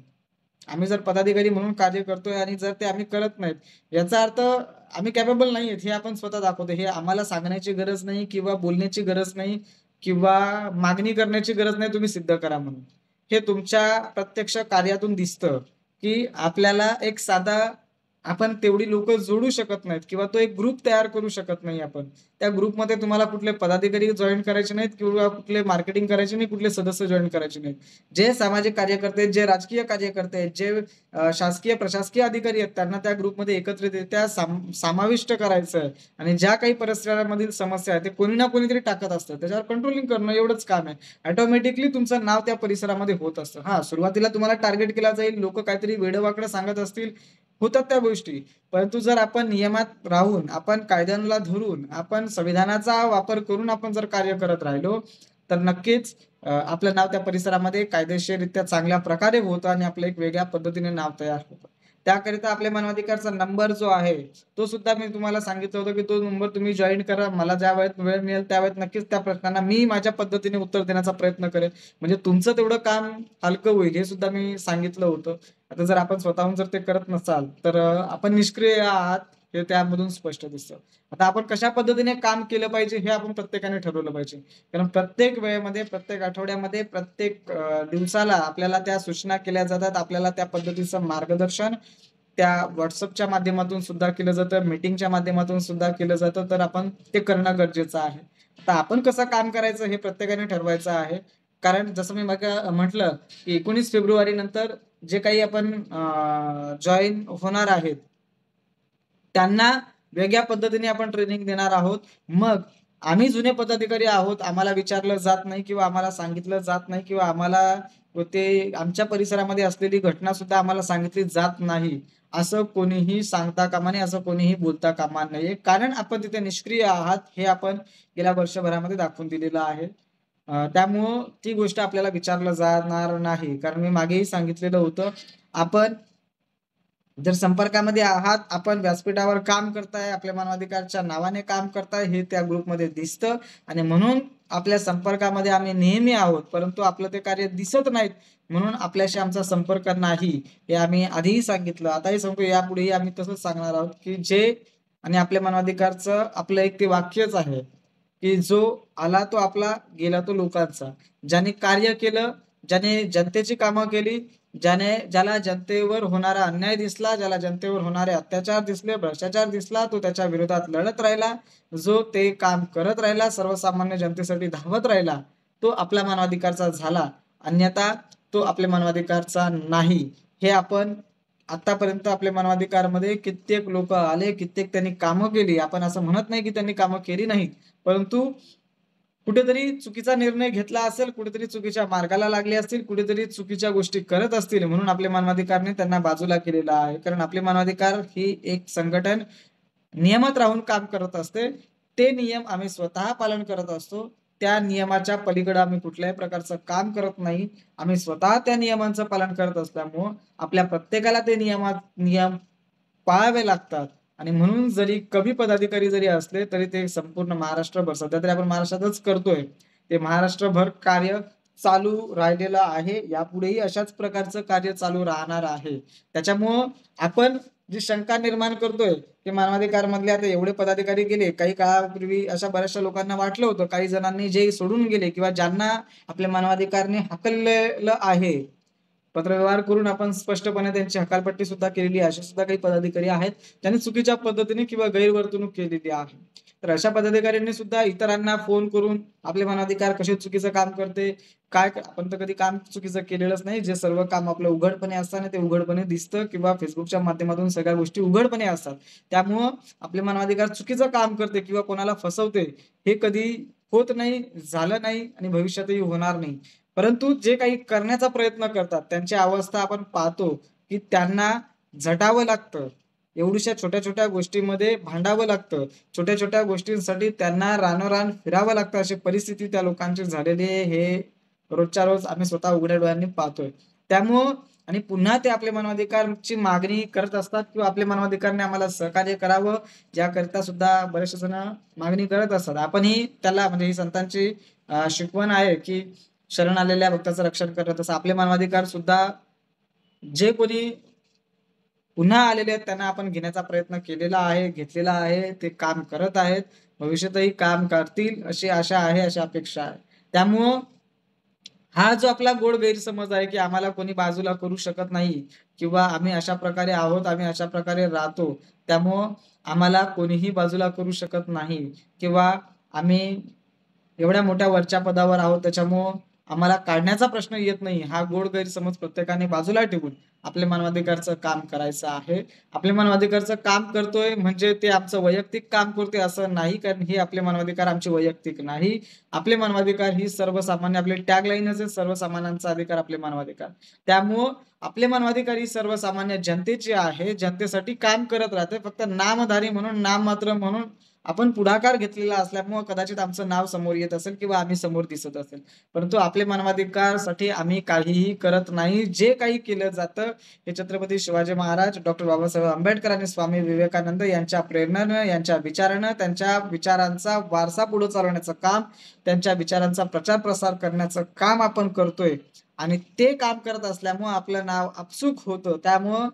आम्ही जर पदाधिकारी म्हणून कार्य करतोय आणि जर ते आम्ही करत नाहीत, याचा अर्थ आम्ही कॅपेबल नाहीयेत हे आपण स्वतः दाखवतोय. हे आम्हाला सांगण्याची गरज नाही किंवा बोलण्याची गरज नाही किंवा मागणी करण्याची गरज नाही तुम्ही सिद्ध करा म्हणून. हे तुमच्या प्रत्यक्ष कार्यातून दिसतं की आपल्याला एक साधा आपण तेवढी लोक जोडू शकत नाहीत किंवा तो एक ग्रुप तयार करू शकत नाही आपण. त्या ग्रुपमध्ये तुम्हाला कुठले पदाधिकारी जॉईन करायचे नाहीत किंवा कुठले मार्केटिंग करायचे नाही, कुठले सदस्य जॉईन करायचे नाहीत. जे सामाजिक कार्यकर्ते आहेत, जे राजकीय कार्यकर्ते आहेत, जे शासकीय प्रशासकीय अधिकारी आहेत, त्यांना त्या ग्रुपमध्ये एकत्रितरित्या समाविष्ट करायचं आहे आणि ज्या काही परिसरामधील समस्या आहेत ते कोणी ना कोणीतरी टाकत असतं, त्याच्यावर कंट्रोलिंग करणं एवढंच काम आहे. ऑटोमॅटिकली तुमचं नाव त्या परिसरामध्ये होत असतं. सुरुवातीला तुम्हाला टार्गेट केला जाईल, लोक काहीतरी वेडवाकडं सांगत असतील, होतात त्या गोष्टी, परंतु जर आपण नियमात राहून, आपण कायद्यांना धरून, आपण संविधानाचा वापर करून आपण जर कार्य करत राहिलो तर नक्कीच आपलं नाव त्या परिसरामध्ये कायदेशीररित्या चांगल्या प्रकारे होतं आणि आपलं एक वेगळ्या पद्धतीने नाव तयार होतं. त्याकरिता आपल्या मानवाधिकारचा नंबर जो आहे तो सुद्धा मी तुम्हाला सांगितलं होतं की तो नंबर तुम्ही जॉईन करा. मला ज्या वेळ मिळेल त्या वेळेत नक्कीच त्या प्रश्नांना मी माझ्या पद्धतीने उत्तर देण्याचा प्रयत्न करेन, म्हणजे तुमचं तेवढं काम हलकं होईल, हे सुद्धा मी सांगितलं होतं. आता जर आपण स्वतःहून जर ते करत नसाल तर आपण निष्क्रिय आहात, हे त्यामधून स्पष्ट दिसतं. आता आपण कशा पद्धतीने काम केलं पाहिजे हे आपण प्रत्येकाने ठरवलं पाहिजे, कारण प्रत्येक वेळेमध्ये, प्रत्येक आठवड्यामध्ये, प्रत्येक दिवसाला आपल्याला त्या सूचना केल्या जातात, आपल्याला त्या पद्धतीचं मार्गदर्शन त्या व्हॉट्सअपच्या माध्यमातून सुद्धा केलं जातं, मीटिंगच्या माध्यमातून सुद्धा केलं जातं, तर आपण ते करणं गरजेचं आहे. तर आपण कसं काम करायचं हे प्रत्येकाने ठरवायचं आहे. कारण जसं मी म्हटलं, की 19 फेब्रुवारी नंतर जे काही आपण जॉइन होणार आहेत, त्यांना वेगळ्या पद्धतीने आपण ट्रेनिंग देणार आहोत. मग आम्ही जुने पदाधिकारी आहोत, आम्हाला विचारलं जात नाही किंवा आम्हाला सांगितलं जात नाही किंवा आम्हाला ते आमच्या परिसरामध्ये असलेली घटना सुद्धा आम्हाला सांगितली जात नाही. असं कोणीही सांगता कामा नये, असं कोणीही बोलता कामा नये. कारण आपण तिथे निष्क्रिय आहात हे आपण गेल्या वर्षभरामध्ये दाखवून दिलेलं आहे. त्यामुळं ती गोष्ट आपल्याला विचारलं जाणार नाही. कारण मी मागेही सांगितलेलं होतं, आपण जर संपर्कामध्ये आहात, आपण व्यासपीठावर काम करताय, आपल्या मानवाधिकारच्या नावाने काम करताय, हे त्या ग्रुपमध्ये दिसतं आणि म्हणून आपल्या संपर्कामध्ये आम्ही नेहमी आहोत. परंतु आपलं ते कार्य दिसत नाहीत, म्हणून आपल्याशी आमचा संपर्क नाही. हे आम्ही आधीही सांगितलं, आताही सांगतो, यापुढेही आम्ही तसंच सांगणार आहोत, की जे आणि आपल्या मानवाधिकारचं आपलं एक ते वाक्यच आहे, की जो आला तो आपला, गेला तो लोकांचा. ज्याने कार्य केलं, ज्याने जनतेची कामं केली, ज्याला जनतेवर होणारा अन्याय दिसला, ज्याला जनतेवर होणारे अत्याचार दिसले, भ्रष्टाचार दिसला, तो त्याच्या विरोधात लढत राहिला. जो ते काम करत राहिला, सर्वसामान्य जनतेसाठी धावत राहिला, तो आपला मानवाधिकारचा झाला. अन्यथा तो आपल्या मानवाधिकारचा नाही. हे आपण आतापर्यंत आपल्या मानवाधिकारमध्ये कित्येक लोक आले, कित्येक त्यांनी कामं केली. आपण असं म्हणत नाही की त्यांनी कामं केली नाहीत, परंतु कुठेतरी चुकीचा निर्णय घेतला असेल, कुठेतरी चुकीच्या मार्गाला लागले असतील, कुठेतरी चुकीच्या गोष्टी करत असतील, म्हणून आपले मानवाधिकारने त्यांना बाजूला केलेलं आहे. कारण आपले मानवाधिकार ही एक संघटन नियमात राहून काम करत असते. ते नियम आम्ही स्वतः पालन करत असतो. त्या नियमाच्या पलीकडे आम्ही कुठल्याही प्रकारचं काम करत नाही. आम्ही स्वतः त्या नियमांचं पालन करत असल्यामुळं आपल्या प्रत्येकाला ते नियम पाळावे लागतात. आणि म्हणून जरी कमी पदाधिकारी जरी असले, तरी ते संपूर्ण महाराष्ट्रभर, सध्या तरी आपण महाराष्ट्रातच करतोय, ते महाराष्ट्रभर कार्य चालू राहिलेलं आहे. यापुढेही अशाच प्रकारचं कार्य चालू राहणार आहे. त्याच्यामुळं आपण जी शंका निर्माण करतोय, की मानवाधिकारमधले आता एवढे पदाधिकारी गेले. काही काळापूर्वी अशा बऱ्याचशा लोकांना वाटलं होतं, काही जणांनी जे सोडून गेले किंवा ज्यांना आपल्या मानवाधिकारने हाकललेलं आहे, पत्रव्यवहार करून आपण स्पष्टपणे त्यांची हकालपट्टी सुद्धा केलेली आहे. असे सुद्धा काही पदाधिकारी आहेत, त्यांनी चुकीच्या पद्धतीने किंवा गैरवर्तणूक केलेली आहे. तर अशा पदाधिकाऱ्यांनी सुद्धा इतरांना फोन करून आपले मानवाधिकार कसे चुकीचं काम करते, आपण तर कधी काम चुकीचं केलेलंच नाही. जे सर्व काम आपलं उघडपणे असताना ते उघडपणे दिसतं किंवा फेसबुकच्या माध्यमातून सगळ्या गोष्टी उघडपणे असतात. त्यामुळं आपले मानवाधिकार चुकीचं काम करते किंवा कोणाला फसवते, हे कधी होत नाही, झालं नाही आणि भविष्यातही होणार नाही. परंतु जे काही करण्याचा प्रयत्न करतात, त्यांची अवस्था आपण पाहतो, की त्यांना झटावं लागतं. एवढ्याशा छोट्या-छोट्या गोष्टींमध्ये भांडावं लागतं. छोट्या-छोट्या गोष्टींसाठी त्यांना रानोरान फिरावं लागतं. अशी परिस्थिती त्या लोकांची झालेली आहे. हे रोजच्या रोज आम्ही स्वतः उघड्या डोळ्यांनी पाहतोय. त्यामुळं आणि पुन्हा ते आपल्या मानवाधिकारची मागणी करत असतात किंवा आपल्या मानवाधिकारने आम्हाला सहकार्य करावं, याकरिता सुद्धा बरेचसे जण मागणी करत असतात. आपणही त्याला म्हणजे ही संतांची शिकवण आहे, की शरण आलेल्या भक्ताचं रक्षण करणं. तसं आपले मानवाधिकार सुद्धा जे कोणी पुन्हा आलेले आहेत त्यांना आपण घेण्याचा प्रयत्न केलेला आहे, घेतलेला आहे. ते काम करत आहेत. भविष्यातही काम करतील अशी आशा आहे, अशी अपेक्षा आहे. त्यामुळं हा जो आपला गोड गैरसमज आहे, की आम्हाला कोणी बाजूला करू शकत नाही किंवा आम्ही अशा प्रकारे आहोत, आम्ही अशा प्रकारे राहतो. त्यामुळं आम्हाला कोणीही बाजूला करू शकत नाही किंवा आम्ही एवढ्या मोठ्या वरच्या पदावर आहोत त्याच्यामुळं आम्हाला काढण्याचा प्रश्न येत नाही. हा गोड गैरसमज प्रत्येकाने बाजूला ठेवून आपल्या मानवाधिकारचं काम करायचं आहे. आपल्या मानवाधिकारचं काम करतोय म्हणजे ते आमचं वैयक्तिक काम करतोय असं नाही. कारण हे आपले मानवाधिकार आमचे वैयक्तिक नाही. आपले मानवाधिकार ही सर्वसामान्य आपली टॅगलाईनच आहे, सर्वसामान्यांचा अधिकार आपले मानवाधिकार. त्यामुळं आपले मानवाधिकार ही सर्वसामान्य जनतेची आहे. जनतेसाठी काम करत राहते. फक्त नामधारी म्हणून, नाममात्र म्हणून आपण पुढाकार घेतलेला असल्यामुळं कदाचित आमचं नाव समोर येत असेल किंवा आम्ही समोर दिसत असेल. परंतु आपले मानवाधिकारसाठी आम्ही काहीही करत नाही. जे काही केलं जातं हे छत्रपती शिवाजी महाराज, डॉक्टर बाबासाहेब आंबेडकर आणि स्वामी विवेकानंद यांच्या प्रेरणेनं, यांच्या विचारानं, त्यांच्या विचारांचा वारसा पुढे चालवण्याचं काम, त्यांच्या विचारांचा प्रचार प्रसार करण्याचं काम आपण करतोय आणि ते काम करत असल्यामुळं आपलं नाव आपसूक होतं. त्यामुळं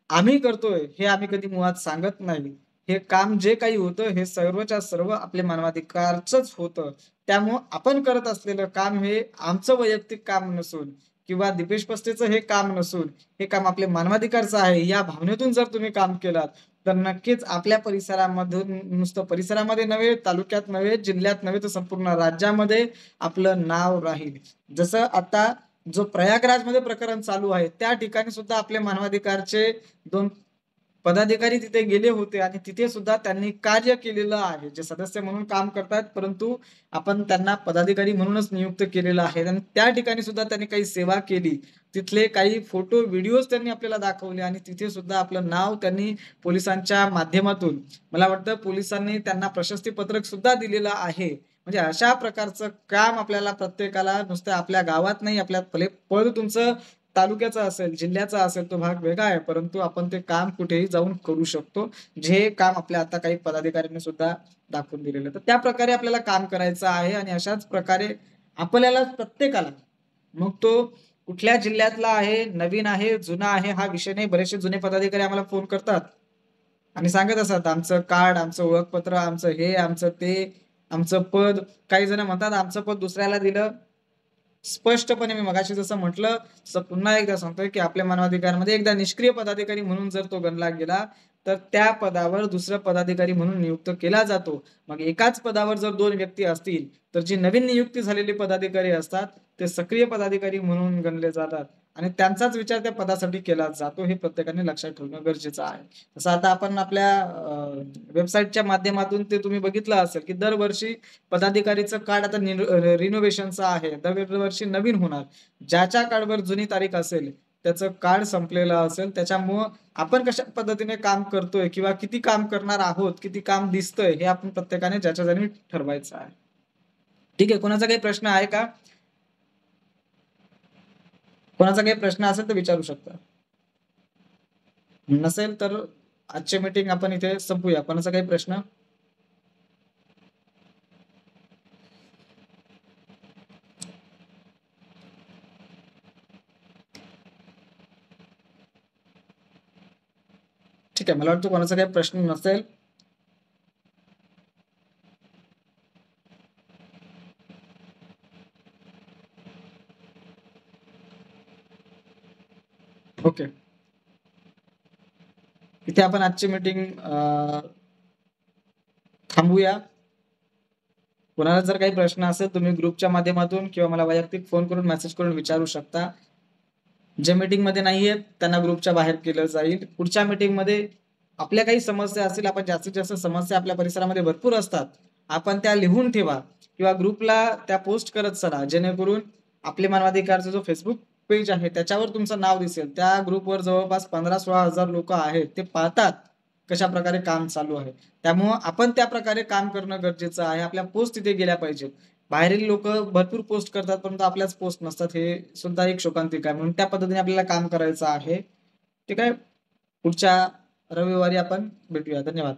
आम्ही करतोय हे आम्ही कधी मुळात सांगत नाही. हे काम जे काही होतं हे सर्वच्या सर्व आपले मानवाधिकारचंच होतं. त्यामुळं आपण करत असलेलं काम हे आमचं वैयक्तिक काम नसून किंवा दीपेश पस्तेचं हे काम नसून हे काम आपले मानवाधिकारचं आहे या भावनेतून जर तुम्ही काम केलात तर नक्कीच आपल्या परिसरामधून, नुसतं परिसरामध्ये नव्हे, तालुक्यात नव्हे, जिल्ह्यात नव्हे, तर संपूर्ण राज्यामध्ये आपलं नाव राहील. जसं आता जो प्रयागराजमध्ये प्रकरण चालू आहे त्या ठिकाणी सुद्धा आपले मानवाधिकारचे 2 पदाधिकारी तिथे गेले होते आणि तिथे सुद्धा त्यांनी कार्य केलेलं आहे. जे सदस्य म्हणून काम करतात, परंतु आपण त्यांना पदाधिकारी म्हणूनच नियुक्त केलेलं आहे आणि त्या ठिकाणी सुद्धा त्यांनी काही सेवा केली. तिथले काही फोटो, व्हिडिओज त्यांनी आपल्याला दाखवले आणि तिथे सुद्धा आपलं नाव त्यांनी पोलिसांच्या माध्यमातून, मला वाटतं पोलिसांनी त्यांना प्रशस्ती पत्रक सुद्धा दिलेलं आहे. म्हणजे अशा प्रकारचं काम आपल्याला प्रत्येकाला, नुसतं आपल्या गावात नाही, आपल्या पद तुमचं तालुक्याचा असेल, जिल्ह्याचा असेल, तो भाग वेगळा आहे, परंतु आपण ते काम कुठेही जाऊन करू शकतो. जे काम आपल्या आता काही पदाधिकाऱ्यांनी सुद्धा दाखवून दिलेलं. तर त्या प्रकारे आपल्याला काम करायचं आहे आणि अशाच प्रकारे आपल्याला प्रत्येकाला, मग तो कुठल्या जिल्ह्यातला आहे, नवीन आहे, जुना आहे, हा विषय नाही. बरेचसे जुने पदाधिकारी आम्हाला फोन करतात आणि सांगत असतात, आमचं कार्ड, आमचं ओळखपत्र, आमचं हे, आमचं ते, आमचं पद. काही जण म्हणतात आमचं पद दुसऱ्याला दिलं. स्पष्टपणे मी मगाशी जसं म्हटलं तसं पुन्हा एकदा सांगतोय की आपल्या मानवाधिकारामध्ये एकदा निष्क्रिय पदाधिकारी म्हणून जर तो गणला गेला तर त्या पदावर दुसरा पदाधिकारी म्हणून नियुक्त केला जातो. मग एकाच पदावर जर 2 व्यक्ती असतील तर जी नवीन नियुक्ती झालेले पदाधिकारी असतात ते सक्रिय पदाधिकारी म्हणून गणले जातात आणि त्यांचाच विचार त्या पदासाठी केला जातो. हे प्रत्येकाने लक्षात ठेवणं गरजेचं आहे. तसं आता आपण आपल्या वेबसाईटच्या माध्यमातून ते तुम्ही बघितलं असेल की दरवर्षी पदाधिकारीचं कार्ड आता रिनोव्हेशनचं आहे. दरवर्षी नवीन होणार. ज्याच्या कार्डवर जुनी तारीख असेल त्याचं कार्ड संपलेलं असेल. त्याच्यामुळं आपण कशा पद्धतीने काम करतोय किंवा किती काम करणार आहोत, किती काम दिसतंय हे आपण प्रत्येकाने ज्याच्या जागी ठरवायचं आहे. ठीक आहे. कोणाचा काही प्रश्न आहे का? कोणाचा काही प्रश्न असेल तर विचारू शकता. नसेल तर आजची मीटिंग आपण इथे संपूया. कोणाचा काही प्रश्न? ठीक आहे. मला वाटतं कोणाचा काही प्रश्न नसेल. ओके. इथे आपण आजची मीटिंग थांबूया. कोणाला जर काही प्रश्न असेल तुम्ही ग्रुपच्या माध्यमातून किंवा मला वैयक्तिक फोन करून मेसेज करून विचारू शकता. जे मीटिंगमध्ये नाहीयेत त्यांना ग्रुपच्या बाहेर केलं जाईल. पुढच्या मीटिंगमध्ये आपल्या काही समस्या असतील, आपण जास्तीत जास्त समस्या आपल्या परिसरामध्ये भरपूर असतात. आपण त्या लिहून ठेवा किंवा ग्रुपला त्या पोस्ट करत चला, जेणेकरून आपले मानवाधिकारचा जो फेसबुक पेज आहे त्याच्यावर तुमचं नाव दिसेल. त्या ग्रुपवर जवळपास 15-16 हजार लोक आहेत. ते पाहतात कशा प्रकारे काम चालू आहे. त्यामुळं आपण त्या प्रकारे काम करणं गरजेचं आहे. आपल्या पोस्ट तिथे गेल्या पाहिजेत. बाहेरील लोक भरपूर पोस्ट करतात, परंतु आपल्याच पोस्ट नसतात. हे सुद्धा एक शोकांतिक आहे. म्हणून त्या पद्धतीने आपल्याला काम करायचं आहे. ठीक आहे. पुढच्या रविवारी आपण भेटूया. धन्यवाद.